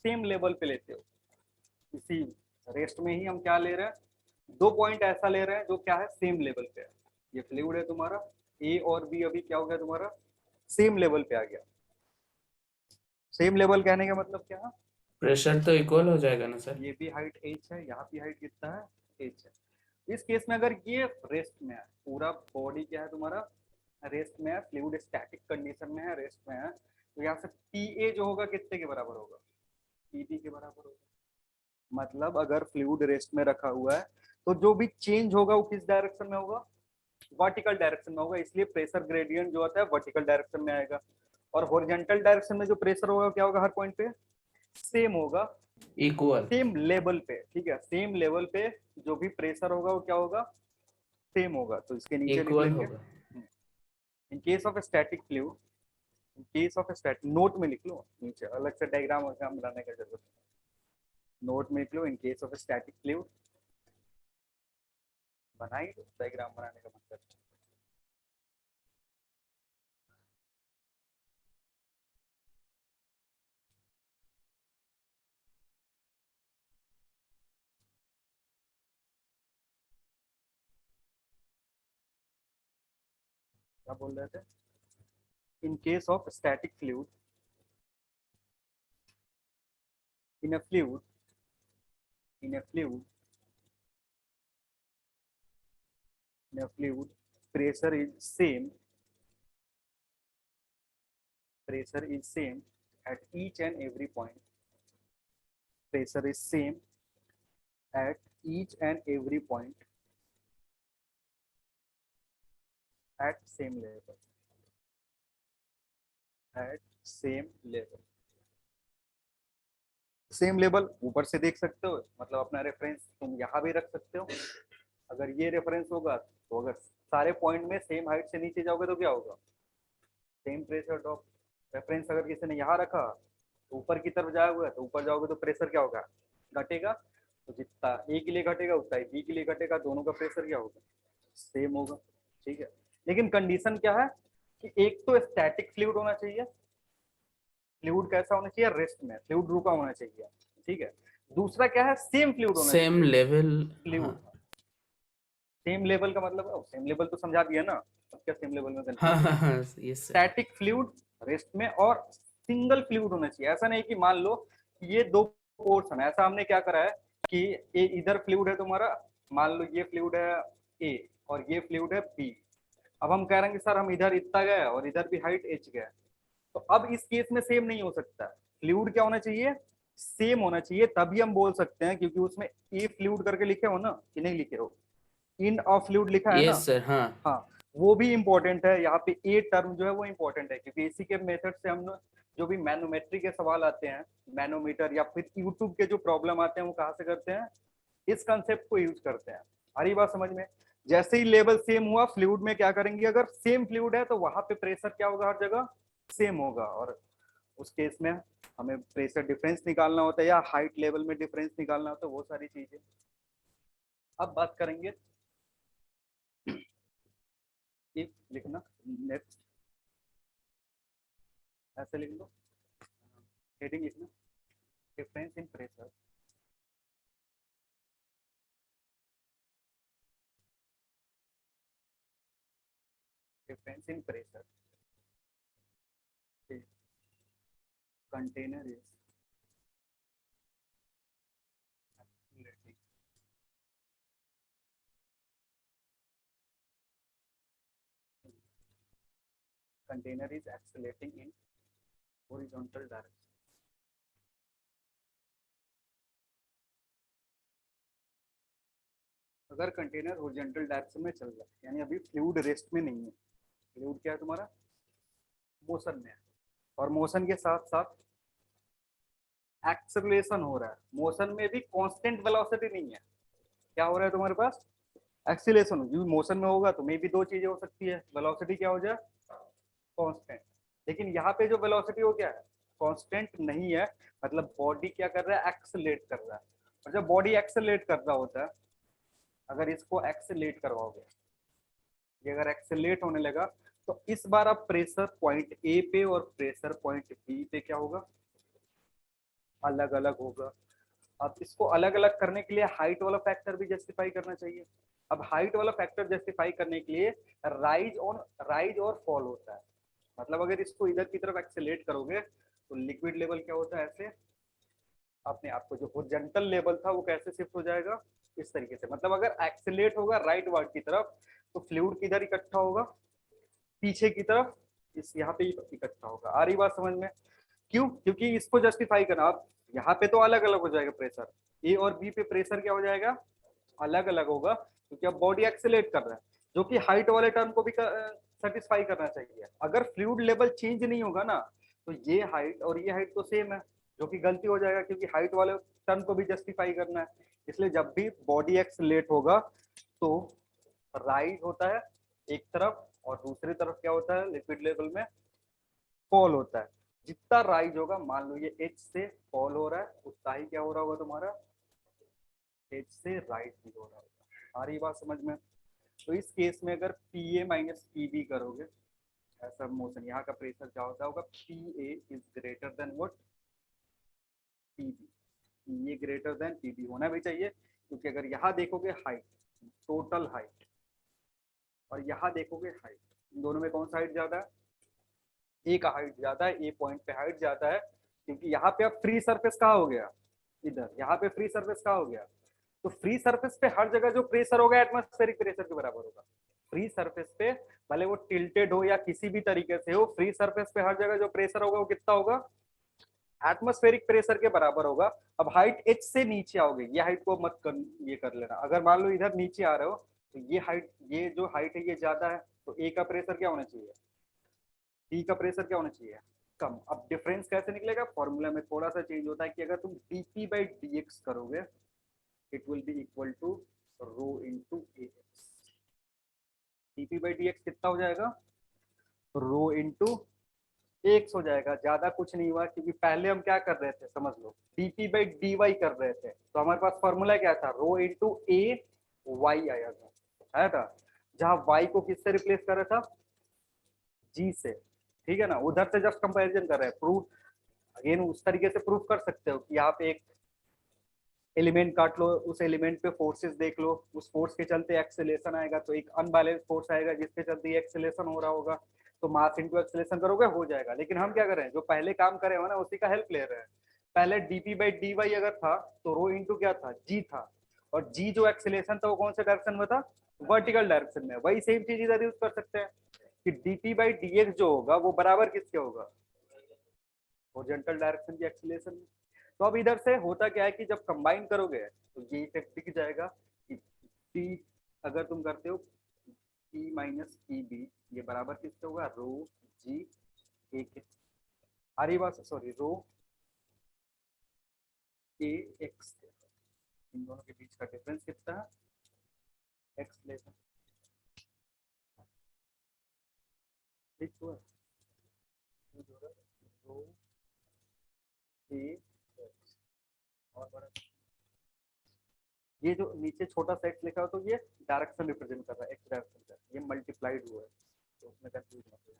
सेम लेवल पे लेते हो, इसी रेस्ट में ही हम क्या ले रहे हैं, दो पॉइंट ऐसा ले रहे हैं जो क्या है, सेम लेवल पे है। ये फ्लूइड है तुम्हारा, ए और बी अभी क्या हो गया तुम्हारा, सेम लेवल पे आ गया। सेम लेवल कहने का मतलब क्या है? प्रेशर तो इक्वल हो जाएगा ना सर? ये भी हाइट h है, यहाँ भी हाइट कितना है, h है। इस केस में अगर ये रेस्ट में है, पूरा बॉडी क्या है तुम्हारा, रेस्ट में है, फ्लूइड स्टैटिक कंडीशन में है, रेस्ट में है, तो यहाँ से पी जो होगा कितने के बराबर होगा, पी के बराबर होगा। मतलब अगर फ्लूइड रेस्ट में रखा हुआ है तो जो भी चेंज होगा वो किस डायरेक्शन में होगा, वर्टिकल डायरेक्शन में होगा। इसलिए प्रेशर ग्रेडियंट जो होता है वर्टिकल डायरेक्शन में आएगा। और हॉरिजॉन्टल डायरेक्शन में जो प्रेशर होगा क्या होगा, हर पॉइंट पे सेम होगा, इक्वल। सेम लेवल पे। ठीक है, सेम लेवल पे जो भी प्रेशर होगा वो क्या होगा, सेम होगा। तो इसके नीचे लिख इक्वल लेंगे, होगा। इन case of static fluid, in case of static, note में लिख लो, नीचे अलग से डायग्राम वगैरह बनाने का जरूरत नहीं, नोट में लिख लो in case of static fluid, बनाई दो डायग्राम बनाने का मतलब। क्या बोल रहे थे? इन case of static fluid, in a fluid, in a fluid, in a fluid, pressure is same, pressure is same at each and every point, pressure is same at each and every point at same level, at same level, same level ऊपर से देख सकते हो, मतलब अपना reference तुम यहाँ भी रख सकते हो। अगर ये रेफरेंस होगा तो अगर सारे पॉइंट में सेम हाइट से नीचे जाओगे तो क्या होगा, सेम प्रेशर ड्रॉप। रेफरेंस अगर किसी ने यहाँ रखा तो ऊपर की तरफ जाओगे, तो ऊपर जाओगे तो प्रेशर क्या होगा, घटेगा। तो जितना ए के लिए घटेगा उतना ही बी के लिए घटेगा, दोनों का प्रेशर क्या होगा, सेम होगा। ठीक है, लेकिन कंडीशन क्या है कि एक तो स्टैटिक फ्लूइड होना चाहिए, फ्लूइड कैसा होना चाहिए, रेस्ट में, फ्लूइड रुका होना चाहिए। ठीक है, दूसरा क्या है, सेम फ्लूइड होना चाहिए, same level. Fluid. Same level का मतलब सेम लेवल तो समझा दिया ना, अब क्या सेम लेवल में हाँ कंफ्यूज हाँ हाँ, ये स्टैटिक फ्लूइड रेस्ट में, और सिंगल फ्लूइड होना चाहिए। ऐसा नहीं कि मान लो ये दो पोर्शन है, ऐसा हमने क्या करा है कि इधर फ्लूइड है तुम्हारा, मान लो ये फ्लूइड है ए और ये फ्लूइड है बी। अब हम कह रहे हैं कि सर हम इधर इतना गए और इधर भी हाइट h गया, तो अब इस केस में सेम नहीं हो सकता। फ्लूइड क्या होना चाहिए, सेम होना चाहिए, तभी हम बोल सकते हैं, क्योंकि उसमें ए फ्लूइड करके लिखे हो ना, कि नहीं लिखे हो, इन ऑफ फ्लूइड लिखा है ना। Yes sir. हाँ हाँ, वो भी इंपॉर्टेंट है। यहाँ पे ए टर्म जो है वो इंपॉर्टेंट है, क्योंकि इसी के मेथड से हम जो भी मैनोमेट्री के सवाल आते हैं, मैनोमीटर या फिर यूट्यूब के जो प्रॉब्लम आते हैं वो कहाँ से करते हैं, इस कंसेप्ट को यूज करते हैं। हरी बात समझ में? जैसे ही लेवल सेम हुआ फ्लूइड में क्या करेंगे, अगर सेम फ्लूइड है तो वहां पे प्रेशर क्या होगा, हर जगह सेम होगा, और उस केस में हमें प्रेशर डिफरेंस निकालना होता है या हाइट लेवल में डिफरेंस निकालना होता है, वो सारी चीजें। अब बात करेंगे इफ लिखना, नेक्स्ट ऐसे लिख लो, हेडिंग लिखना difference in pressure difference in pressure a container is accelerating container is accelerating in horizontal direction। अगर कंटेनर हॉरिजॉन्टल डायरेक्शन में चल रहा है, यानी अभी फ्लूइड रेस्ट में नहीं है, फ्लूइड क्या है तुम्हारा, मोशन में है, और मोशन के साथ साथ एक्सेलरेशन हो रहा है, मोशन में भी कांस्टेंट वेलोसिटी नहीं है, क्या हो रहा है तुम्हारे पास, एक्सीलरेशन हो, क्योंकि मोशन में होगा तो मे भी दो चीजें हो सकती है, वेलोसिटी क्या हो जाए, कांस्टेंट, लेकिन यहाँ पे जो वेलोसिटी हो क्या है, कांस्टेंट नहीं है, मतलब बॉडी क्या कर रहा है, एक्सेलरेट कर रहा है, और जब बॉडी एक्सेलरेट कर रहा होता है, अगर इसको एक्सेलरेट करवाओगे, ये अगर एक्सेलरेट होने लगा, तो इस बार अब प्रेशर पॉइंट ए पे और प्रेशर पॉइंट बी पे क्या होगा, अलग अलग होगा। अब इसको अलग अलग करने के लिए हाइट वाला फैक्टर भी जस्टिफाई करना चाहिए। अब हाइट वाला फैक्टर जस्टिफाई करने के लिए राइज और फॉल होता है, मतलब अगर इसको इधर की तरफ एक्सेलरेट करोगे तो लिक्विड लेवल क्या होता है, ऐसे अपने आप को जो हॉरिजॉन्टल लेवल था वो कैसे शिफ्ट हो जाएगा, इस तरीके से, मतलब अगर एक्सेलरेट होगा राइट वर्ड की तरफ तो फ्लूइड किधर इकट्ठा होगा, पीछे की तरफ, इस यहाँ पे इकट्ठा होगा। आ रही बात समझ में, क्यों, क्योंकि इसको जस्टिफाई करना, अब यहाँ पे तो अलग अलग हो जाएगा प्रेशर, ए और बी पे प्रेशर क्या हो जाएगा, अलग अलग होगा, क्योंकि अब बॉडी एक्सेलरेट कर रहा है, जो कि हाइट वाले टर्म को भी सेटिस्फाई करना चाहिए। अगर फ्लूइड लेवल चेंज नहीं होगा ना, तो ये हाइट और ये हाइट तो सेम है, जो कि गलती हो जाएगा, क्योंकि हाइट वाले टर्म को भी जस्टिफाई करना है। इसलिए जब भी बॉडी एक्सेलरेट होगा तो राइज होता है एक तरफ, और दूसरी तरफ क्या होता है, लिक्विड लेवल में फॉल होता है। जितना राइज होगा, मान लो ये एच से फॉल हो रहा है, उतना ही क्या हो रहा होगा तुम्हारा, एच से राइज भी हो रहा होगा। आ रही बात समझ में। तो इस केस में अगर P A minus P B करोगे, ऐसा मोशन, यहाँ का प्रेशर क्या होता होगा, P A is greater than what, P B, P A greater than P B होना भी चाहिए, क्योंकि अगर यहाँ देखोगे हाइट, टोटल हाइट, और यहाँ देखोगे हाइट, इन दोनों में कौन सा हाइट ज्यादा है, ए का हाइट ज्यादा है, ए पॉइंट पे हाइट ज्यादा है, क्योंकि यहाँ पे अब फ्री सरफेस कहाँ हो गया, इधर, यहाँ पे फ्री सरफेस कहाँ हो गया, तो फ्री सरफेस पे हर जगह जो प्रेशर होगा एटमॉस्फेरिक प्रेशर के बराबर होगा। फ्री सरफेस पे भले वो टिल्टेड हो या किसी भी तरीके से हो, फ्री सरफेस पे हर जगह जो प्रेशर होगा वो कितना होगा, एटमॉस्फेरिक प्रेशर के बराबर होगा। अब हाइट एच से नीचे आओगे, ये हाइट को मत कर, ये कर लेना, अगर मान लो इधर नीचे आ रहे हो तो ये हाइट, ये जो हाइट है ये ज्यादा है, तो ए का प्रेशर क्या होना चाहिए, डी का प्रेशर क्या होना चाहिए, कम। अब डिफरेंस कैसे निकलेगा, फॉर्मूला में थोड़ा सा चेंज होता है कि अगर तुम dp बाई dx करोगे, it will be equal to rho into ax। dp by dx कितना हो जाएगा, रो इनटू ax हो जाएगा, ज्यादा कुछ नहीं हुआ, क्योंकि पहले हम क्या कर रहे थे, समझ लो dp बाई dy कर रहे थे, तो हमारे पास फॉर्मूला क्या था, रो इनटू a y आया था, जहां y को किससे रिप्लेस कर रहा था, g से, ठीक है ना, उधर से जस्ट कंपैरिजन कर रहे हैं, प्रूफ अगेन उस तरीके से प्रूफ कर सकते हो कि आप एक एलिमेंट काट लो, उस एलिमेंट पे फोर्सेस देख लो, उस फोर्स के चलते एक्सेलरेशन आएगा, तो एक अनबैलेंस फोर्स आएगा जिसके चलते एक्सेलरेशन हो रहा होगा, तो मास इनटू एक्सेलरेशन करोगे हो जाएगा। लेकिन हम क्या कर रहे हैं, जो पहले काम करे हो ना उसी का हेल्प ले रहे हैं। पहले dp बाई dy अगर था तो रो इनटू क्या था, g था, और g जो एक्सेलरेशन था वो कौन से डायरेक्शन में था, वर्टिकल डायरेक्शन में। वही सेम चीज इधर यूज कर सकते हैं कि dp बाई dx जो होगा वो बराबर किसके होगा, हॉरिजॉन्टल डायरेक्शन की एक्सेलरेशन में। तो अब इधर से होता क्या है कि जब कंबाइन करोगे तो ये इफेक्ट दिख जाएगा कि P अगर तुम करते हो P माइनस पी बी, ये बराबर किससे होगा, रो जी ए के, आ रही बात, सॉरी रो ए एक्स, इन दोनों के बीच का डिफरेंस कितना है, एक्स लेकर, ठीक हुआ। रो ए और बड़ा, ये जो नीचे छोटा सा एक्स लिखा हो तो ये डायरेक्शन रिप्रेजेंट कर रहा है, एक्स डायरेक्शन का, ये मल्टीप्लाइड हुआ है तो उसमें कंफ्यूज मत हो।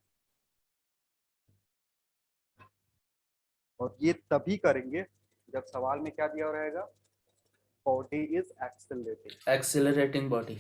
और ये तभी करेंगे जब सवाल में क्या दिया रहेगा, body is accelerating. Accelerating body.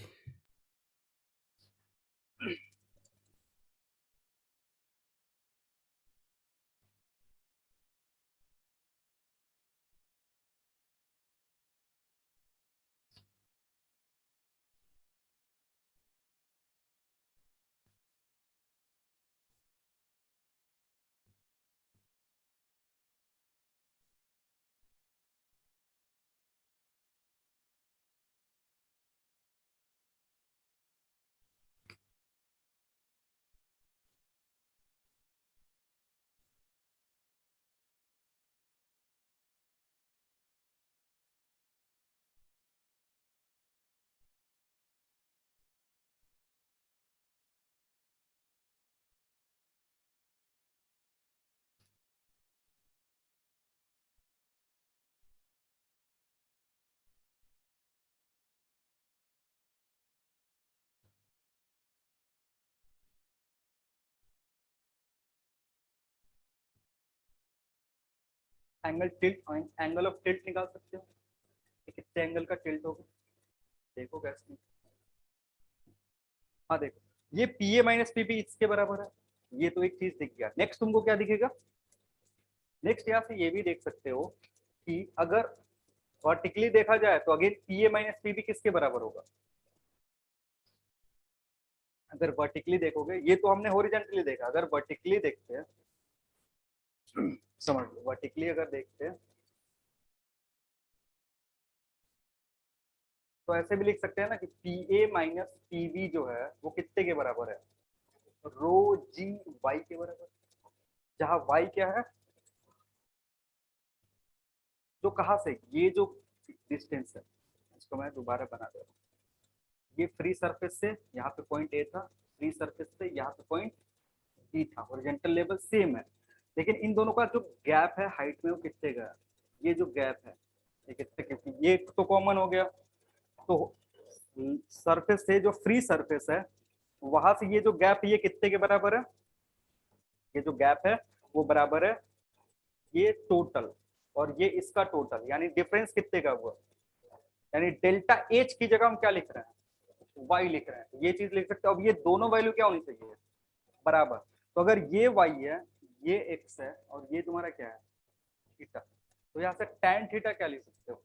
Angle tilt, angle of tilt निकाल सकते हो कि कितने एंगल का टिल्ट होगा, देखो कैसे। हाँ देखो, ये पी ए माइनस पीबी इसके बराबर है, ये तो एक चीज दिख गया। नेक्स्ट तुमको क्या दिखेगा, नेक्स्ट यहाँ से ये भी देख सकते हो कि अगर वर्टिकली देखा जाए तो again P A minus P B किसके बराबर होगा। अगर वर्टिकली देखोगे, ये तो हमने हॉरिजॉन्टली देखा, अगर वर्टिकली देखते हैं समझ लो, वर्टिकली अगर देखते हैं तो ऐसे भी लिख सकते हैं ना कि पी ए माइनस पीबी जो है वो कितने के बराबर है, रो जी वाई के बराबर, जहां वाई क्या है, जो कहां से, ये जो डिस्टेंस है, इसको मैं दोबारा बना दे रहा हूँ, ये फ्री सरफेस से यहाँ पे पॉइंट ए था, फ्री सरफेस से यहाँ पे पॉइंट बी था, हॉरिजॉन्टल लेवल सेम है, लेकिन इन दोनों का जो गैप है हाइट में वो कितने का है, ये जो गैप है ये कितने, क्योंकि ये तो कॉमन हो गया, तो सरफेस से जो फ्री सरफेस है वहां से ये जो गैप, ये कितने के बराबर है, ये जो गैप है वो बराबर है ये टोटल और ये इसका टोटल, यानी डिफरेंस कितने का हुआ, यानी डेल्टा एच की जगह हम क्या लिख रहे हैं, वाई लिख रहे हैं, ये चीज लिख सकते हो। अब ये दोनों वैल्यू क्या होनी चाहिए, बराबर, तो अगर ये वाई है, ये एक्स है और ये तुम्हारा क्या है, थीटा, तो यहाँ से tan थीटा क्या लिख सकते हो,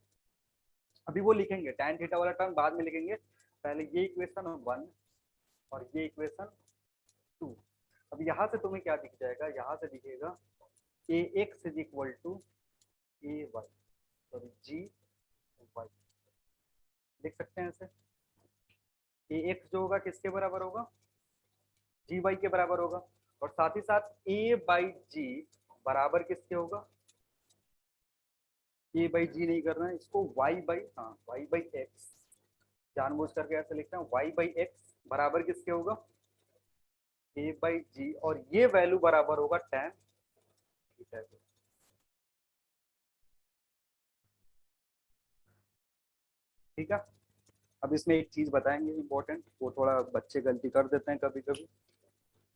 अभी वो लिखेंगे, tan थीटा वाला टर्म बाद में लिखेंगे, पहले ये इक्वेशन 1 और ये इक्वेशन 2। अब यहाँ से तुम्हें क्या दिख जाएगा, यहाँ से दिखेगा A X is equal to A Y, sorry G Y, देख सकते हैं ऐसे, ए एक्स जो होगा किसके बराबर होगा, जी वाई के बराबर होगा, और साथ ही साथ ए बाई जी बराबर किसके होगा, ए बाई जी नहीं करना है इसको, वाई बाई, हाँ वाई बाई एक्स, जानबूझ करके ऐसे लिखते हैं, वाई बाई एक्स बराबर किसके होगा, ए बाई जी, और ये वैल्यू बराबर होगा tan थीटा के। ठीक है, अब इसमें एक चीज बताएंगे इंपॉर्टेंट, वो थोड़ा बच्चे गलती कर देते हैं कभी कभी,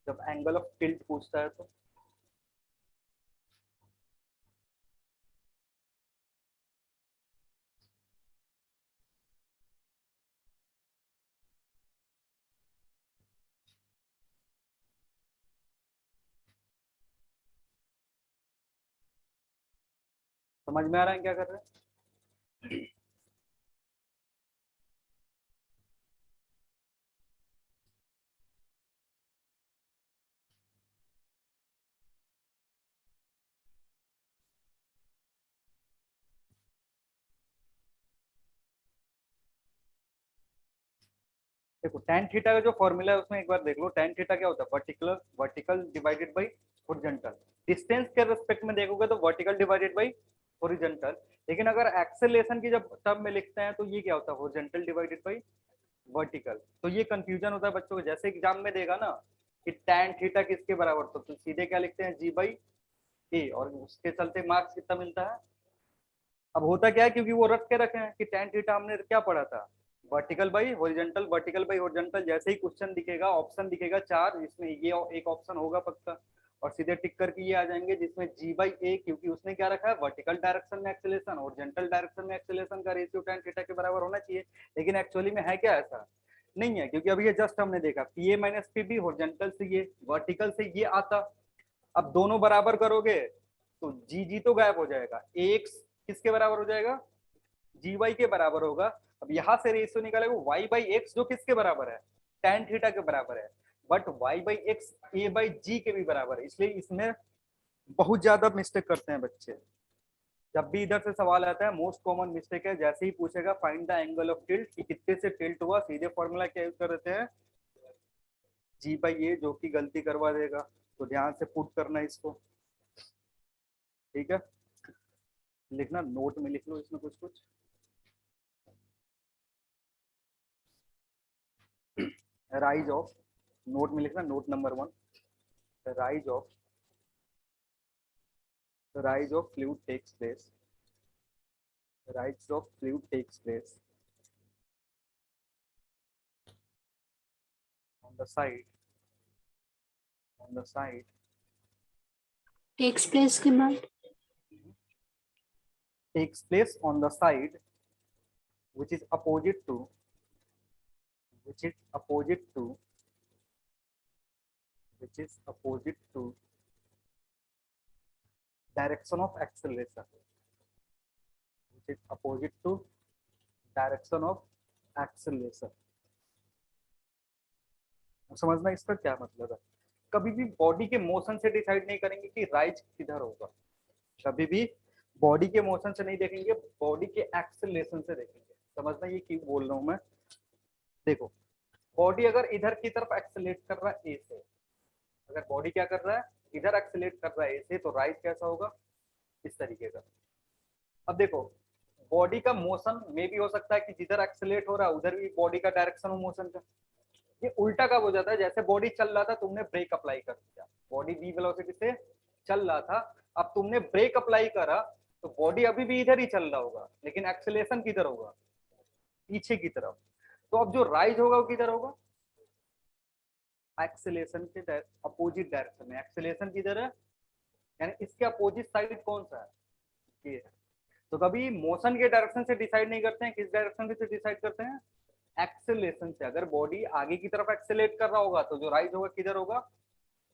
जब एंगल ऑफ टिल्ट पूछता है तो समझ में आ रहा है क्या कर रहे हैं। देखो tan थीटा का जो फॉर्मूला है उसमें एक बार देख लो, tan थीटा क्या होता है, vertical divided by horizontal, distance के रिस्पेक्ट में देखोगे तो वर्टिकल डिवाइडेड बाई हॉरिजॉन्टल, लेकिन अगर एक्सेलरेशन की जब टर्म में लिखते हैं तो ये क्या होता है, हॉरिजॉन्टल डिवाइडेड बाई वर्टिकल, तो ये कंफ्यूजन होता है बच्चों को, जैसे एग्जाम में देगा ना कि tan थीटा किसके बराबर, तो सीधे क्या लिखते हैं g/a, और उसके चलते मार्क्स कितना मिलता है। अब होता क्या है, क्योंकि वो रख के रखे हैं कि tan थीटा हमने क्या पढ़ा था, vertical by horizontal, vertical by horizontal. जैसे ही क्वेश्चन दिखेगा, ऑप्शन दिखेगा 4, जिसमें ये एक ऑप्शन होगा पक्का, और सीधे टिक करके ये आ जाएंगे जिसमें g/a, क्योंकि उसने क्या रखा है, वर्टिकल डायरेक्शन में एक्सेलरेशन, हॉरिजॉन्टल डायरेक्शन में एक्सेलरेशन का रेशियो tan थीटा के बराबर होना चाहिए। लेकिन एक्चुअली में है क्या, ऐसा नहीं है, क्योंकि अभी ये जस्ट हमने देखा pa माइनस pb, हॉरिजॉन्टल से ये, वर्टिकल से ये आता। अब दोनों बराबर करोगे तो जी तो गायब हो जाएगा, ax किसके बराबर हो जाएगा, gy के बराबर होगा। अब यहाँ से रेशियो निकालेगा y/x, जो किसके बराबर है, tan थीटा के बराबर है, बट y/x a/g के भी बराबर है। इसलिए इसमें बहुत ज्यादा मिस्टेक करते हैं बच्चे। जब भी इधर से सवाल आता है, मोस्ट कॉमन मिस्टेक है, जैसे ही पूछेगा find the angle of tilt, कि कितने से टिल्ट हुआ, सीधे फॉर्मूला क्या यूज कर देते हैं, g/a, जो कि गलती करवा देगा। तो ध्यान से पुट करना इसको, ठीक है। लिखना, नोट में लिख लो इसमें कुछ कुछ। राइज ऑफ, नोट में लिखना, note number 1, rise of fluid takes place, rise of fluid takes place on the side Takes place के बाद takes place on the side which is opposite to direction of acceleration, which is opposite to direction of acceleration। समझना इसका क्या मतलब है। कभी भी body के मोशन से डिसाइड नहीं करेंगे कि राइज किधर होगा, कभी भी बॉडी के मोशन से नहीं देखेंगे, बॉडी के एक्सेलरेशन से देखेंगे। समझना ये क्यों बोल रहा हूं मैं। देखो, बॉडी अगर इधर की तरफ एक्सेलरेट कर रहा है ए से, अगर बॉडी क्या कर रहा है, इधर एक्सेलरेट कर रहा है ए से, तो राइज कैसा होगा, इस तरीके का। अब देखो, बॉडी का मोशन में भी हो सकता है कि जिधर एक्सेलरेट हो रहा है उधर भी बॉडी का डायरेक्शन ऑफ मोशन का। ये उल्टा कब हो जाता है, जैसे बॉडी चल रहा था, तुमने ब्रेक अप्लाई कर दिया, बॉडी v वेलोसिटी से चल रहा था, अब तुमने ब्रेक अप्लाई करा, तो बॉडी अभी भी इधर ही चल रहा होगा, लेकिन एक्सेलरेशन किधर होगा, पीछे की तरफ। तो अब जो राइज होगा वो किधर होगा, एक्सेलरेशन के अपोजिट डायरेक्शन में। एक्सेलरेशन किधर है, यानी इसके अपोजिट साइड कौन सा है, ये है। तो कभी मोशन के डायरेक्शन से डिसाइड नहीं करते हैं, किस डायरेक्शन से डिसाइड करते हैं, एक्सेलरेशन से। अगर बॉडी आगे की तरफ एक्सेलरेट कर रहा होगा तो जो राइज होगा किधर होगा,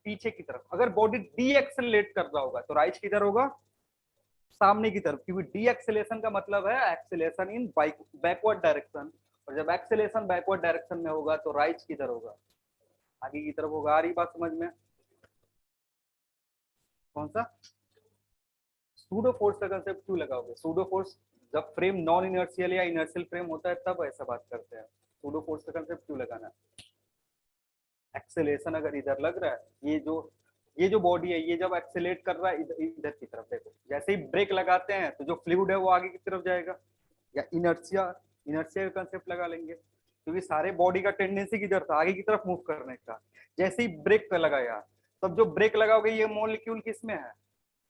पीछे की तरफ। अगर बॉडी डी एक्सेलरेट कर रहा होगा तो राइज किधर होगा, सामने की तरफ, क्योंकि डी एक्सेलरेशन का मतलब है एक्सेलरेशन इन बैकवर्ड डायरेक्शन, और जब एक्सेलरेशन बैकवर्ड डायरेक्शन में होगा तो राइज किधर होगा, आगे की तरफ होगा। आ रही बात समझ में, कौन सा सूडो फोर्स का कंसेप्ट क्यों लगाओगे। सूडो फोर्स जब फ्रेम नॉन इनर्शियल या इनर्शियल फ्रेम होता है तब ऐसा बात करते हैं। सूडो फोर्स का कंसेप्ट क्यों लगाना, एक्सेलरेशन अगर इधर लग रहा है, ये जो बॉडी है, ये जब एक्सेलरेट कर रहा है इधर की तरफ, देखो जैसे ही ब्रेक लगाते हैं तो जो फ्लूइड है वो आगे की तरफ जाएगा, या इनर्शिया का कंसेप्ट लगा लेंगे, क्योंकि सारे बॉडी का टेंडेंसी किधर था, आगे की तरफ मूव करने का। जैसे ही ब्रेक लगाया, तब जो ब्रेक लगाओगे ये मॉलिक्यूल किसमें है,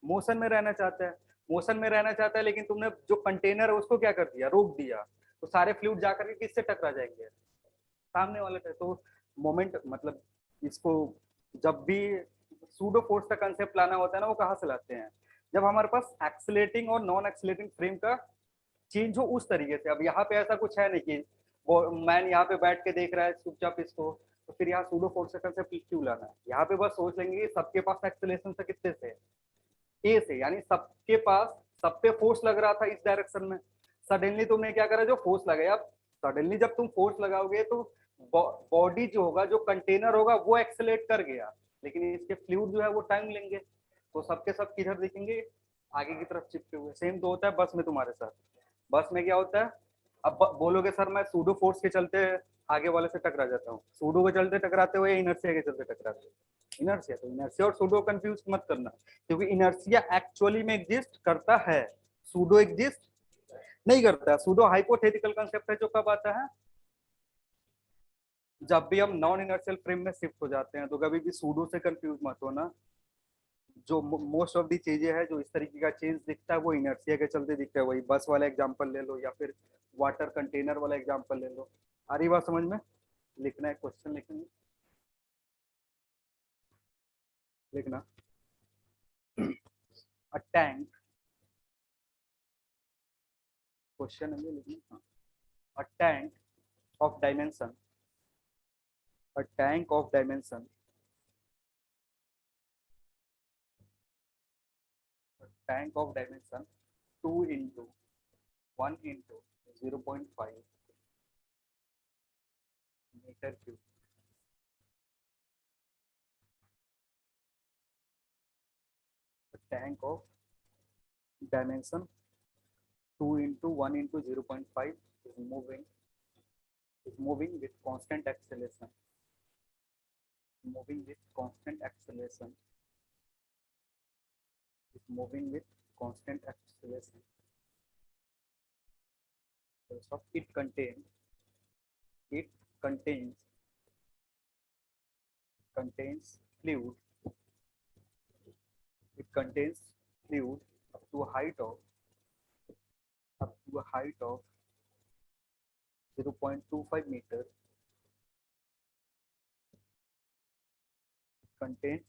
मोशन में रहना चाहता है, लेकिन तुमने जो कंटेनर है उसको क्या कर दिया, रोक दिया, तो सारे फ्लूइड जाकर के किससे टकरा जाएंगे, सामने वाले पे। तो मोमेंट मतलब इसको जब भी सूडो फोर्स का कंसेप्ट लाना होता है ना, वो कहाँ से लाते हैं, जब हमारे पास एक्सेलरेटिंग और नॉन एक्सेलरेटिंग फ्रेम का चेंज हो उस तरीके से। अब यहाँ पे ऐसा कुछ है नहीं कि मैन यहाँ पे बैठ के देख रहा है चुपचाप इसको, तो फिर यहाँ सूडो फोर्स का कंसेप्ट क्यों लाना है। यहाँ पे बस सोच लेंगे सबके पास एक्सेलरेशन से कितने से, ए से, यानी सबके पास सब पे फोर्स लग रहा था इस डायरेक्शन में। सडनली तुमने क्या करा, जो फोर्स लगाया, सडनली जब तुम फोर्स लगाओगे तो बॉडी जो होगा, जो कंटेनर होगा वो एक्सेलरेट कर गया, लेकिन इसके फ्लूइड जो है वो टाइम लेंगे, तो सबके सब किधर दिखेंगे, आगे की तरफ चिपके हुए। सेम तो होता है बस में तुम्हारे साथ। बस में क्या होता है, अब बोलोगे सर मैं सूडो फोर्स के चलते आगे वाले से टकरा जाता हूँ, सूडो के चलते टकराते हुए इनर्शिया के चलते टकराते हुए। इनर्शिया, तो इनर्शिया और सूडो कंफ्यूज मत करना, क्योंकि इनर्शिया एक्चुअली में एग्जिस्ट करता है, सूडो एग्जिस्ट नहीं करता है। सूडो हाइपोथेटिकल कंसेप्ट है जो कब आता है, जब भी हम नॉन इनर्शियल फ्रेम में शिफ्ट हो जाते हैं तो कभी भी सूडो से कंफ्यूज मत होना। जो मोस्ट ऑफ दी चीजें हैं जो इस तरीके का चेंज दिखता है वो इनर्शिया के चलते दिखता है। वही बस वाला एग्जांपल ले लो या फिर वाटर कंटेनर वाला एग्जांपल ले लो। आ रही बात समझ में? लिखना है, क्वेश्चन लिखेंगे, लिखना। अ टैंक, क्वेश्चन है ये लिखना। A tank of dimension, a tank of dimension, tank of dimension 2 into 1 into 0.5 meter cube, a tank of dimension 2 into 1 into 0.5 is moving with constant acceleration, moving with constant acceleration, is moving with constant acceleration. So it contains fluid, it contains fluid up to a height of 0.25 meter, contains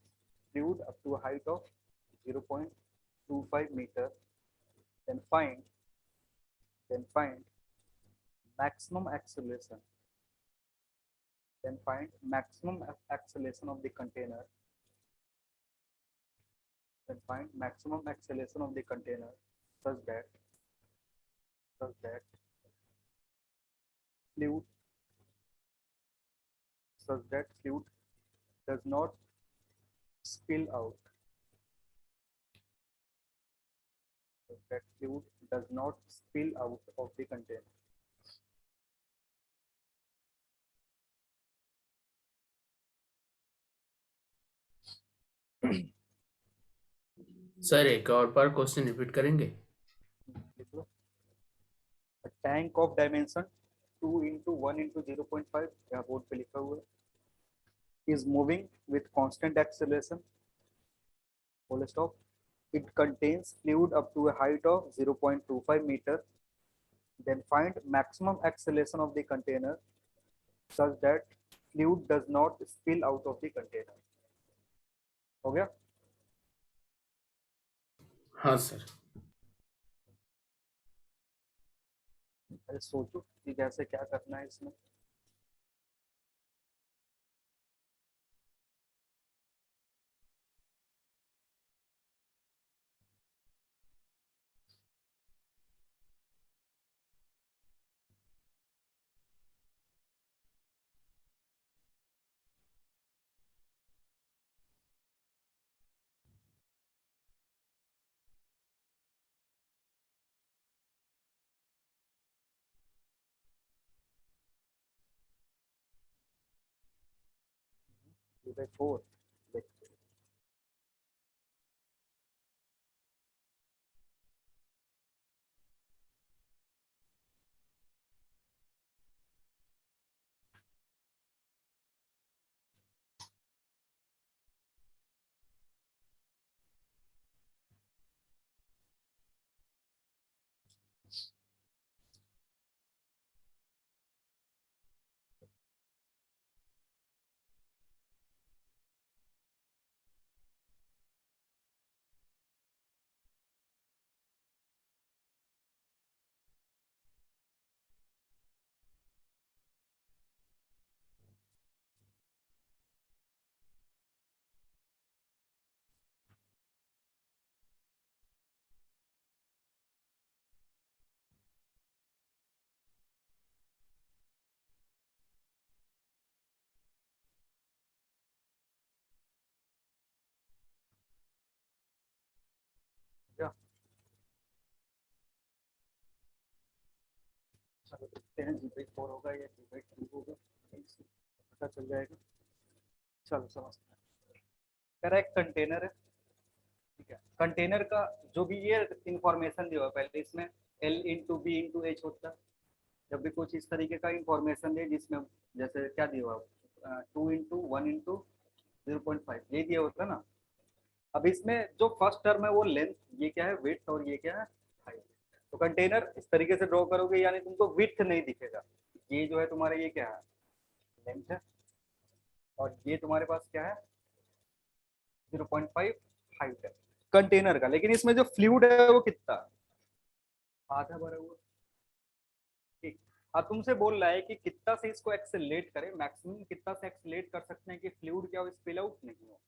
fluid up to a height of 0.25 meter. Then find maximum acceleration. Then find maximum acceleration of the container. Then find maximum acceleration of the container such that fluid does not spill out. That fluid does not spill out of the container. Sir एक और बार question repeat करेंगे? A tank of dimension 2 into 1 into 0.5, यहाँ board पे लिखा हुआ है, is moving with constant acceleration, full stop. It contains fluid up to a height of 0.25 meter. Then find maximum acceleration of the container such that fluid does not spill out of the container. हो गया? हाँ sir. अरे सोचो कि कैसे क्या करना है इसमें। by 4. क्या चलो देखते हैं G/4 होगा या G/3 होगा, पता चल जाएगा। चलो समझते हैं। करेक्ट कंटेनर है, ठीक है। कंटेनर का जो भी ये इंफॉर्मेशन जो है पहले इसमें L into B into H होता है, जब भी कुछ इस तरीके का इंफॉर्मेशन दे जिसमें जैसे क्या दिया हुआ 2 × 1 × 0.5 ये दिया होता है ना। अब इसमें जो फर्स्ट टर्म है वो लेंथ, ये क्या है विड्थ, और ये क्या है हाइट। तो कंटेनर इस तरीके से ड्रॉ करोगे यानी तुमको विड्थ नहीं दिखेगा, ये जो है तुम्हारा ये क्या है लेंथ है, और ये तुम्हारे पास क्या है 0.5 हाइट है कंटेनर का। लेकिन इसमें जो फ्लूइड है वो कितना, आधा भरा हुआ। ठीक, अब तुमसे बोल रहा है कि कितना से इसको एक्सेलरेट करें, मैक्सिमम कितना से एक्सेलरेट कर सकते हैं कि फ्लूइड क्या हो स्पिल आउट नहीं हो।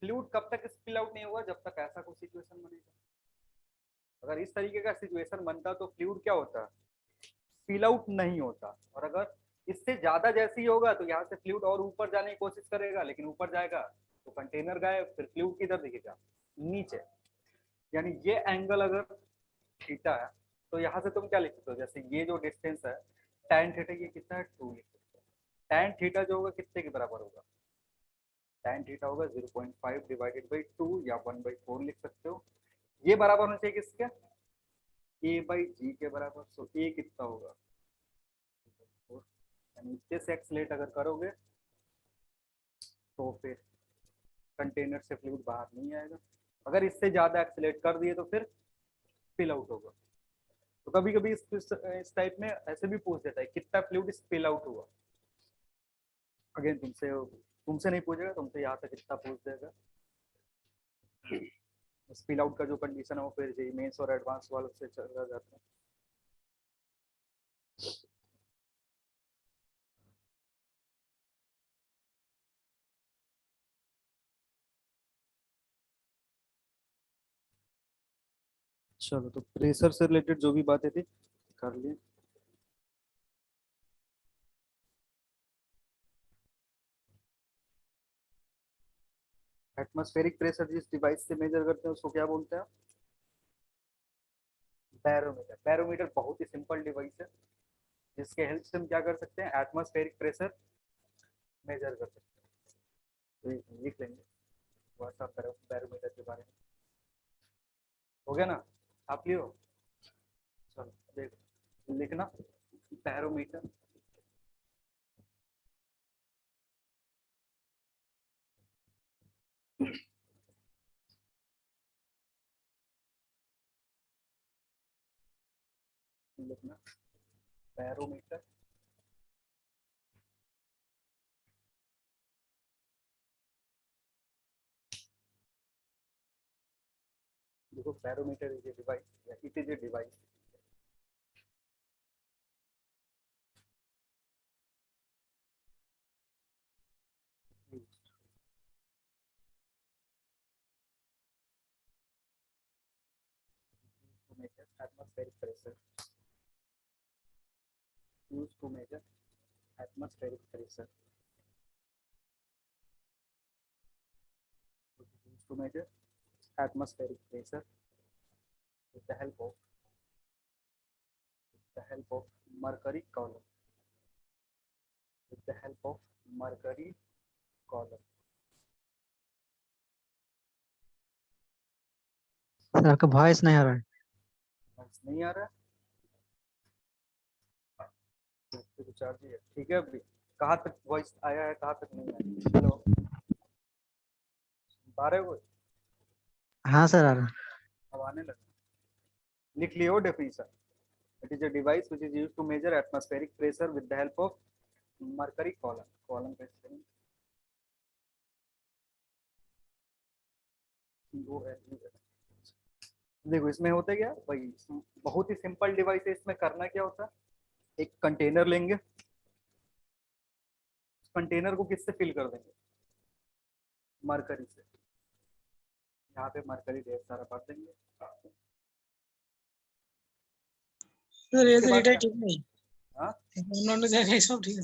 फ्लूइड कब तक स्पिल आउट नहीं होगा, जब तक ऐसा कोई सिचुएशन बनेगा। अगर इस तरीके का सिचुएशन बनता तो फ्लूइड क्या होता, स्पिल आउट नहीं होता। और अगर इससे ज्यादा जैसे ही होगा तो यहाँ से फ्लूइड और ऊपर जाने की कोशिश करेगा, लेकिन ऊपर जाएगा तो कंटेनर गायब, फिर फ्लूइड किधर दिखेगा नीचे। यानी ये एंगल अगर थीटा है तो यहाँ से तुम क्या लिख सकते हो, जैसे ये जो डिस्टेंस है tan थीटा ये कितना है 2 लिख सकते हो। tan थीटा जो होगा कितने के बराबर होगा, tan थीटा होगा 0.5 डिवाइडेड बाई 2 या 1/4 लिख सकते हो। ये बराबर होना चाहिए किसके, a/g के बराबर। सो a कितना होगा 4, यानी इससे से एक्सलेट अगर करोगे तो फिर कंटेनर से फ्लूइड बाहर नहीं आएगा। अगर इससे ज्यादा एक्सलेट कर दिए तो फिर स्पिल आउट होगा। तो कभी कभी इस टाइप में ऐसे भी पूछ देता है कितना फ्लूइड स्पिल आउट हुआ। अगेन तुमसे नहीं पूछेगा, तुमसे यहाँ तक कितना पूछ देगा। स्पिल आउट का जो कंडीशन है वो फिर जेईई मेंस और एडवांस वालों से चला जाता है। चलो, तो प्रेशर से रिलेटेड जो भी बातें थी कर लिए। एटमॉस्फेरिक प्रेशर जिस डिवाइस से मेजर करते हैं उसको क्या बोलते हैं, बैरोमीटर। बैरोमीटर बहुत ही सिंपल डिवाइस है जिसके हेल्प से हम क्या कर सकते हैं, एटमॉस्फेरिक प्रेशर मेजर कर सकते हैं। तो लिख लेंगे व्हाट्सएप करो बैरोमीटर के बारे में। हो गया ना, आप लियो। चलो देखो लिखना बैरोमीटर। लिखना बैरोमीटर। देखो बैरोमीटर इज ए डिवाइस, या it is a device to measure atmospheric pressure, used to measure atmospheric pressure, used to measure atmospheric pressure with the help of mercury column, with the help of mercury column। Sir आपका voice नहीं आ रहा है। नहीं आ रहा है तो recharge ही है। ठीक है, अभी कहाँ तक वॉइस आया है, कहाँ तक नहीं आया। हेलो, आ रहे हो, हाँ सर आ रहा है। अब आने लगा। लिख लियो definition. It is a device which is used to measure atmospheric pressure with the help of mercury column. Column का स्पेलिंग देखो इसमें होता है क्या, वही बहुत ही सिंपल डिवाइस है। इसमें करना क्या होता है, एक कंटेनर लेंगे, कंटेनर को किससे फिल कर देंगे, मरकरी से। यहाँ पे मरकरी ढेर सारा भर देंगे। सर ये उसके तो बाद डेटा क्या, ठीक नहीं। हाँ उन्होंने देखा सब ठीक है।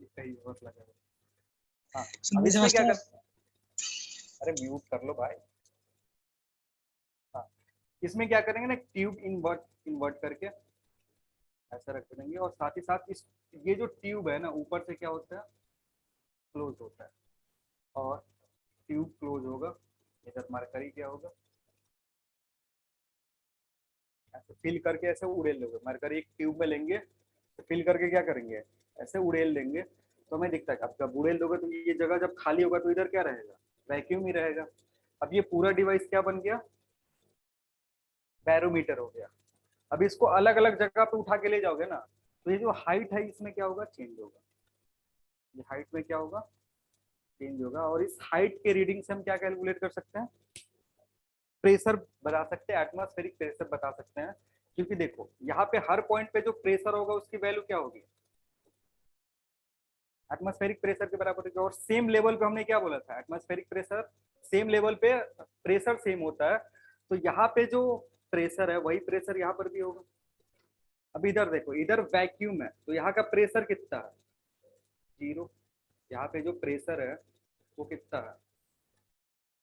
कहीं और लगा हुआ। हाँ, सर अब मैं इसमें क्या समझता हूँ। कर, अरे म्यूट कर लो भाई। हाँ, इसमें क्या करेंगे ना, ट्यूब इन्वर्ट इन्वर्ट करके ऐसा रख देंगे, और साथ ही साथ इस ये जो ट्यूब है ना ऊपर से क्या होता है क्लोज होता है, और ट्यूब क्लोज होगा इधर मरकरी क्या होगा ऐसे फिल करके ऐसे उड़ेल लोगे, मरकरी एक ट्यूब में लेंगे तो फिल करके क्या करेंगे, ऐसे उड़ेल देंगे, तो हमें दिखता है। अब जब उड़ेल दोगे तो ये जगह जब खाली होगा तो इधर क्या रहेगा, वैक्यूम ही रहेगा। अब ये पूरा डिवाइस क्या बन गया, बैरोमीटर हो गया। अब इसको अलग अलग जगह पे उठा के ले जाओगे ना, तो ये जो हाइट है इसमें क्या होगा, चेंज होगा। ये हाइट में क्या होगा, चेंज होगा। और इस हाइट के रीडिंग से हम क्या कैलकुलेट कर सकते हैं, प्रेशर बता सकते हैं, एटमॉस्फेरिक प्रेशर बता सकते हैं। क्योंकि देखो यहाँ पे हर पॉइंट पे जो प्रेशर होगा उसकी वैल्यू क्या होगी, एटमॉस्फेरिक प्रेशर के बराबर होगी। और सेम लेवल पे हमने क्या बोला था, एटमॉस्फेरिक प्रेशर सेम लेवल पे प्रेशर सेम होता है। तो यहाँ पे जो प्रेशर है वही प्रेशर यहाँ पर भी होगा। अब इधर देखो, इधर वैक्यूम है तो यहाँ का प्रेशर कितना है, 0। यहाँ पे जो प्रेशर है वो कितना है,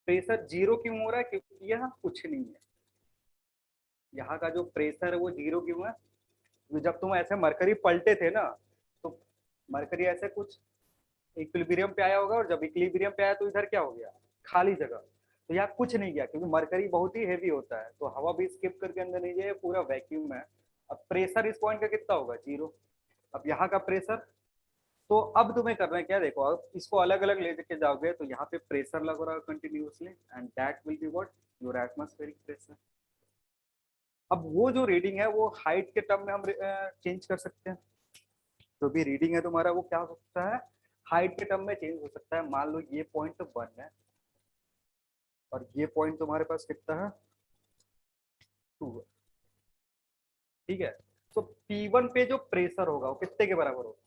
प्रेशर 0 क्यों हो रहा है, क्योंकि यहाँ कुछ नहीं है। यहाँ का जो प्रेशर है वो 0 क्यों है, क्योंकि जब तुम ऐसे मरकरी पलटे थे ना, तो मरकरी ऐसे कुछ इक्विलिब्रियम पे आया होगा, और जब इक्विलिब्रियम पे आया तो इधर क्या हो गया, खाली जगह। तो यहाँ कुछ नहीं गया, क्योंकि मरकरी बहुत ही हेवी होता है, तो हवा भी स्किप करके अंदर नहीं जाए, पूरा वैक्यूम है। अब प्रेशर इस पॉइंट का कितना होगा, 0। अब यहाँ का प्रेशर, तो अब तुम्हें करना है क्या, देखो अब इसको अलग अलग ले के जाओगे तो यहाँ पे प्रेशर लग रहा है continuously, and that will be what, your atmospheric pressure. अब वो जो रीडिंग है वो हाइट के टर्म में हम चेंज कर सकते हैं। जो भी रीडिंग है तुम्हारा वो क्या हो सकता है, हाइट के टर्म में चेंज हो सकता है। मान लो ये पॉइंट तो 1 है और ये पॉइंट तुम्हारे पास कितना है, 2 है, ठीक है। तो P1 पे जो प्रेशर होगा वो कितने के बराबर होगा,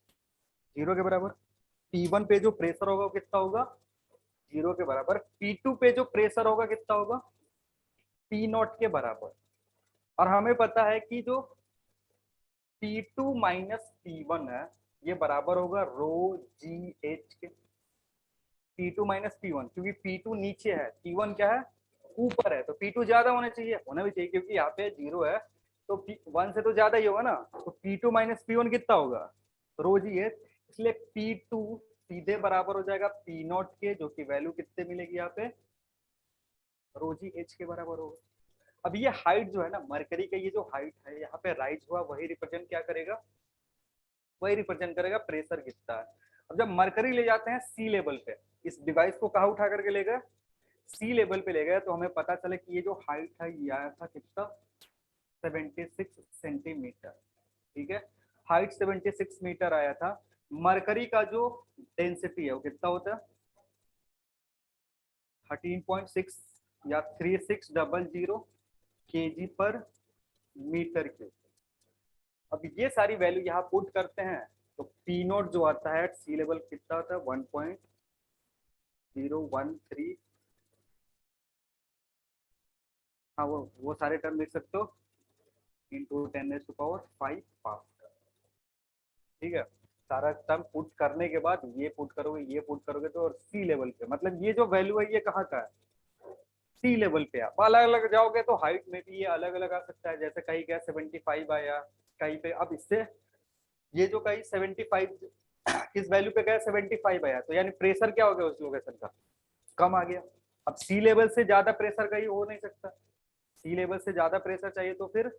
0 के बराबर। P1 पे जो प्रेशर होगा वो कितना होगा, 0 के बराबर। P2 पे जो प्रेशर होगा कितना होगा, P0 के बराबर। और हमें पता है कि जो P2 माइनस P1 है ये बराबर होगा रो जी एच के। P2 माइनस P1, क्योंकि P2 नीचे है, P1 क्या है, ऊपर है, तो P2 ज्यादा होना चाहिए, होना भी चाहिए, क्योंकि यहाँ पे 0 है तो P1 से तो ज्यादा ही होगा ना। तो P2 माइनस P1 कितना होगा, रो जी एच। इसलिए P2 सीधे बराबर हो जाएगा P0 के, जो कि वैल्यू कितने मिलेगी यहाँ पे, रो जी एच के बराबर होगा। अब ये हाइट जो है ना मरकरी का, ये जो हाइट है यहाँ पे राइज हुआ, वही रिप्रेजेंट क्या करेगा, वही रिप्रेजेंट करेगा प्रेशर कितना है। अब जब मरकरी ले जाते हैं सी लेवल पे, इस डिवाइस को कहाँ उठा करके ले गए, सी लेवल पे ले गए, तो हमें पता चले कि ये जो हाइट है ये आया था कितना, 76 सेंटीमीटर, ठीक है। हाइट 76 मीटर आया था। मरकरी का जो डेंसिटी है वो कितना होता है, 13.6 या 3600 kg पर मीटर क्यूब। अब ये सारी वैल्यू यहाँ पुट करते हैं तो P0 जो आता है सी लेवल कितना होता है, 1.013। हाँ वो सारे टर्म लिख सकते हो, इंटू 10⁵ पास्कल, ठीक है। सारा टर्म पुट करने के बाद ये पुट करोगे, ये पुट करोगे, तो और सी लेवल पे, मतलब ये जो वैल्यू है ये कहाँ का है, सी लेवल पे। आप अलग अलग जाओगे तो हाइट में भी ये अलग अलग आ सकता है, जैसे कहीं क्या 75 आया कहीं पे। अब इससे ये जो कहीं 75 किस वैल्यू पे गया, 75 आया, तो यानी प्रेशर क्या हो गया उस लोकेशन का, कम आ गया। अब सी लेवल से ज्यादा प्रेशर कहीं हो नहीं सकता, सी लेवल से ज्यादा प्रेशर चाहिए तो फिर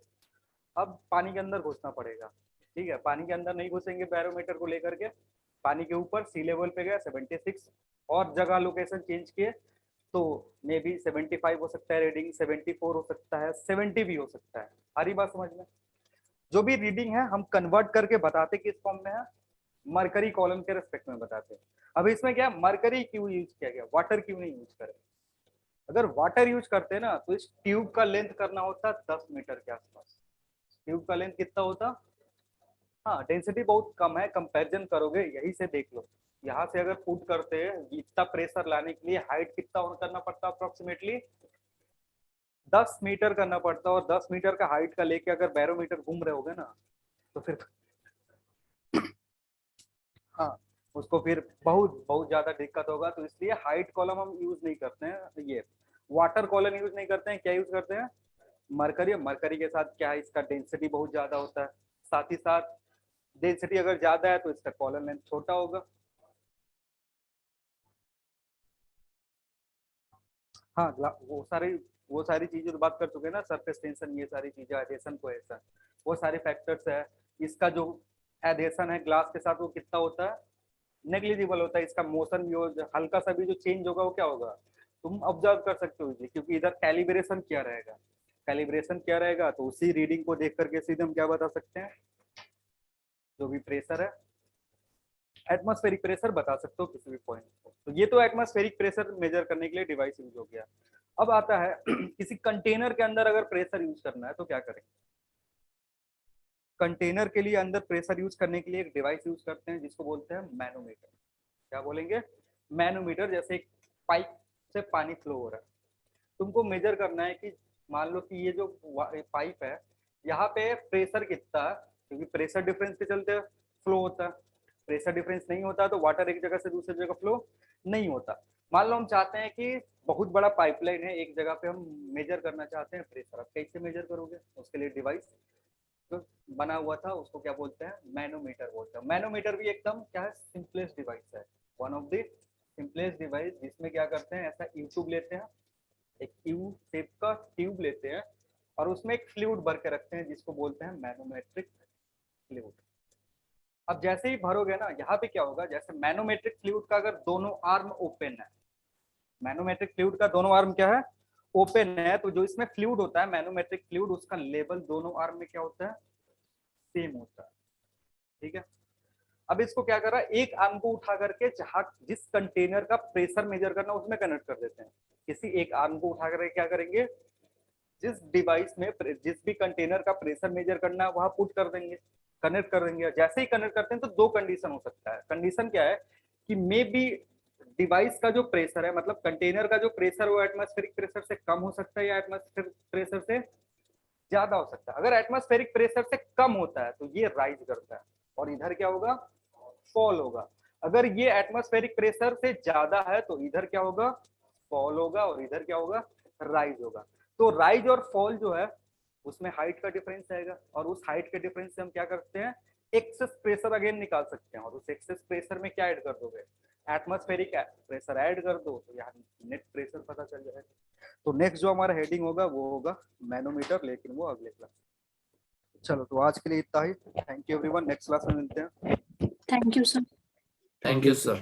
अब पानी के अंदर घुसना पड़ेगा, ठीक है। पानी के अंदर नहीं घुसेंगे बैरोमीटर को लेकर के, पानी के ऊपर सी लेवल पे गया 76, और जगह लोकेशन चेंज किए तो मे बी 75 हो सकता है रीडिंग, 74 हो सकता है, 70 भी हो सकता है। सारी बात समझ में, जो भी रीडिंग है हम कन्वर्ट करके बताते किस फॉर्म में है, मरकरी कॉलम के रेस्पेक्ट में बताते हैं। अब इसमें क्या मरकरी क्यों यूज किया गया, वाटर क्यों नहीं यूज करें। अगर वाटर यूज करते ना तो इस ट्यूब का लेंथ करना होता 10 मीटर के आसपास। ट्यूब का लेंथ कितना होता, हाँ डेंसिटी बहुत कम है, कंपैरिजन करोगे यही से देख लो। यहाँ से अगर पुट करते हैं इतना प्रेशर लाने के लिए हाइट कितना करना पड़ता, अप्रोक्सीमेटली 10 मीटर करना पड़ता, और 10 मीटर का हाइट का लेके अगर बैरोमीटर घूम रहे होगे ना तो फिर हाँ उसको फिर बहुत बहुत ज्यादा दिक्कत होगा। तो इसलिए हाइट कॉलम हम यूज नहीं करते हैं, ये वाटर कॉलम यूज नहीं करते हैं। क्या यूज करते हैं, मरकरी। मरकरी के साथ क्या है, इसका डेंसिटी बहुत ज्यादा होता है, साथ ही साथ डेंसिटी अगर ज्यादा है तो इसका कॉलम लेंथ छोटा होगा। हाँ वो सारे वो सारी चीजें तो बात कर चुके हैं ना, सरफेस टेंशन, ये सारी चीजें, एडेशन कोहेशन, वो सारे फैक्टर्स है। इसका जो एडेशन है ग्लास के साथ वो कितना होता है, नेग्लिजिबल होता है। इसका मोशन भी हो, हल्का सा भी जो चेंज होगा वो क्या होगा, तुम ऑब्जर्व कर सकते हो इसे, क्योंकि इधर कैलिब्रेशन क्या रहेगा, कैलिब्रेशन क्या रहेगा, तो उसी रीडिंग को देख करके सीधे हम क्या बता सकते हैं, जो भी प्रेशर है, एटमॉस्फेरिक प्रेशर बता सकते हो किसी भी पॉइंट को। तो ये तो एटमॉस्फेरिक प्रेशर मेजर करने के लिए डिवाइस यूज हो गया। अब आता है किसी कंटेनर के अंदर अगर प्रेशर यूज करना है तो क्या करें। कंटेनर के लिए अंदर प्रेशर यूज करने के लिए एक डिवाइस यूज करते हैं जिसको बोलते हैं मैनोमीटर। क्या बोलेंगे, मैनोमीटर। जैसे एक पाइप से पानी फ्लो हो रहा है, तुमको मेजर करना है कि मान लो कि ये जो पाइप है यहाँ पे प्रेशर कितना है, क्योंकि प्रेशर डिफरेंस के चलते फ्लो होता है। प्रेशर डिफरेंस नहीं होता तो वाटर एक जगह से दूसरी जगह फ्लो नहीं होता। मान लो हम चाहते हैं कि बहुत बड़ा पाइपलाइन है, एक जगह पे हम मेजर करना चाहते हैं प्रेशर, आप कैसे मेजर करोगे, उसके लिए डिवाइस जो बना हुआ था उसको क्या बोलते हैं, मैनोमीटर बोलते हैं। मैनोमीटर भी एकदम क्या है, सिंपलेस्ट डिवाइस है, one of the simplest device, जिसमें क्या करते हैं, ऐसा यू ट्यूब लेते हैं, एक यू शेप का ट्यूब लेते हैं और उसमें एक फ्लूइड भर के रखते हैं जिसको बोलते हैं मैनोमेट्रिक फ्लूइड। अब जैसे ही भरोगे ना, यहाँ पे क्या होगा, जैसे मैनोमेट्रिक फ्लूइड का अगर दोनों आर्म ओपन है, मैनोमेट्रिक फ्लूइड का दोनों आर्म क्या है, ओपन है, तो जो इसमें फ्लूइड होता है मैनोमेट्रिक फ्लूइड, उसका लेवल दोनों आर्म में क्या होता है, सेम होता है। ठीक है, अब इसको क्या कर रहा है, एक आर्म को उठा करके जहां जिस कंटेनर का प्रेशर मेजर करना उसमें कनेक्ट कर देते हैं। किसी एक आर्म को उठा करके क्या करेंगे, जिस डिवाइस में जिस भी कंटेनर का प्रेशर मेजर करना है वहां पुट कर देंगे, कनेक्ट कर देंगे। जैसे ही कनेक्ट करते हैं तो दो कंडीशन हो सकता है। कंडीशन क्या है कि मे बी डिवाइस का जो प्रेशर है, मतलब कंटेनर का जो प्रेशर वो एटमॉस्फेरिक प्रेशर से कम हो सकता है या एटमॉस्फेरिक प्रेशर से ज्यादा हो सकता है। अगर एटमॉस्फेरिक प्रेशर से कम होता है तो ये राइज करता है और इधर क्या होगा, फॉल होगा। अगर ये एटमॉस्फेरिक प्रेशर से ज्यादा है तो इधर क्या होगा, फॉल होगा, और इधर क्या होगा, राइज होगा। तो राइज और फॉल जो है उसमें हाइट का डिफरेंस आएगा, और उस हाइट के डिफरेंस से हम क्या करते हैं, एक्सेस प्रेशर अगेन निकाल सकते हैं, और उस एक्सेस प्रेशर में क्या ऐड कर दोगे, एटमॉस्फेरिक प्रेशर ऐड कर दो, तो यहाँ नेट प्रेशर पता चल जाएगा। तो नेक्स्ट जो हमारा हेडिंग होगा वो होगा मैनोमीटर, लेकिन वो अगले क्लास। चलो तो आज के लिए इतना ही, thank you everyone, next class में मिलते हैं। Thank you, sir. Thank you, sir.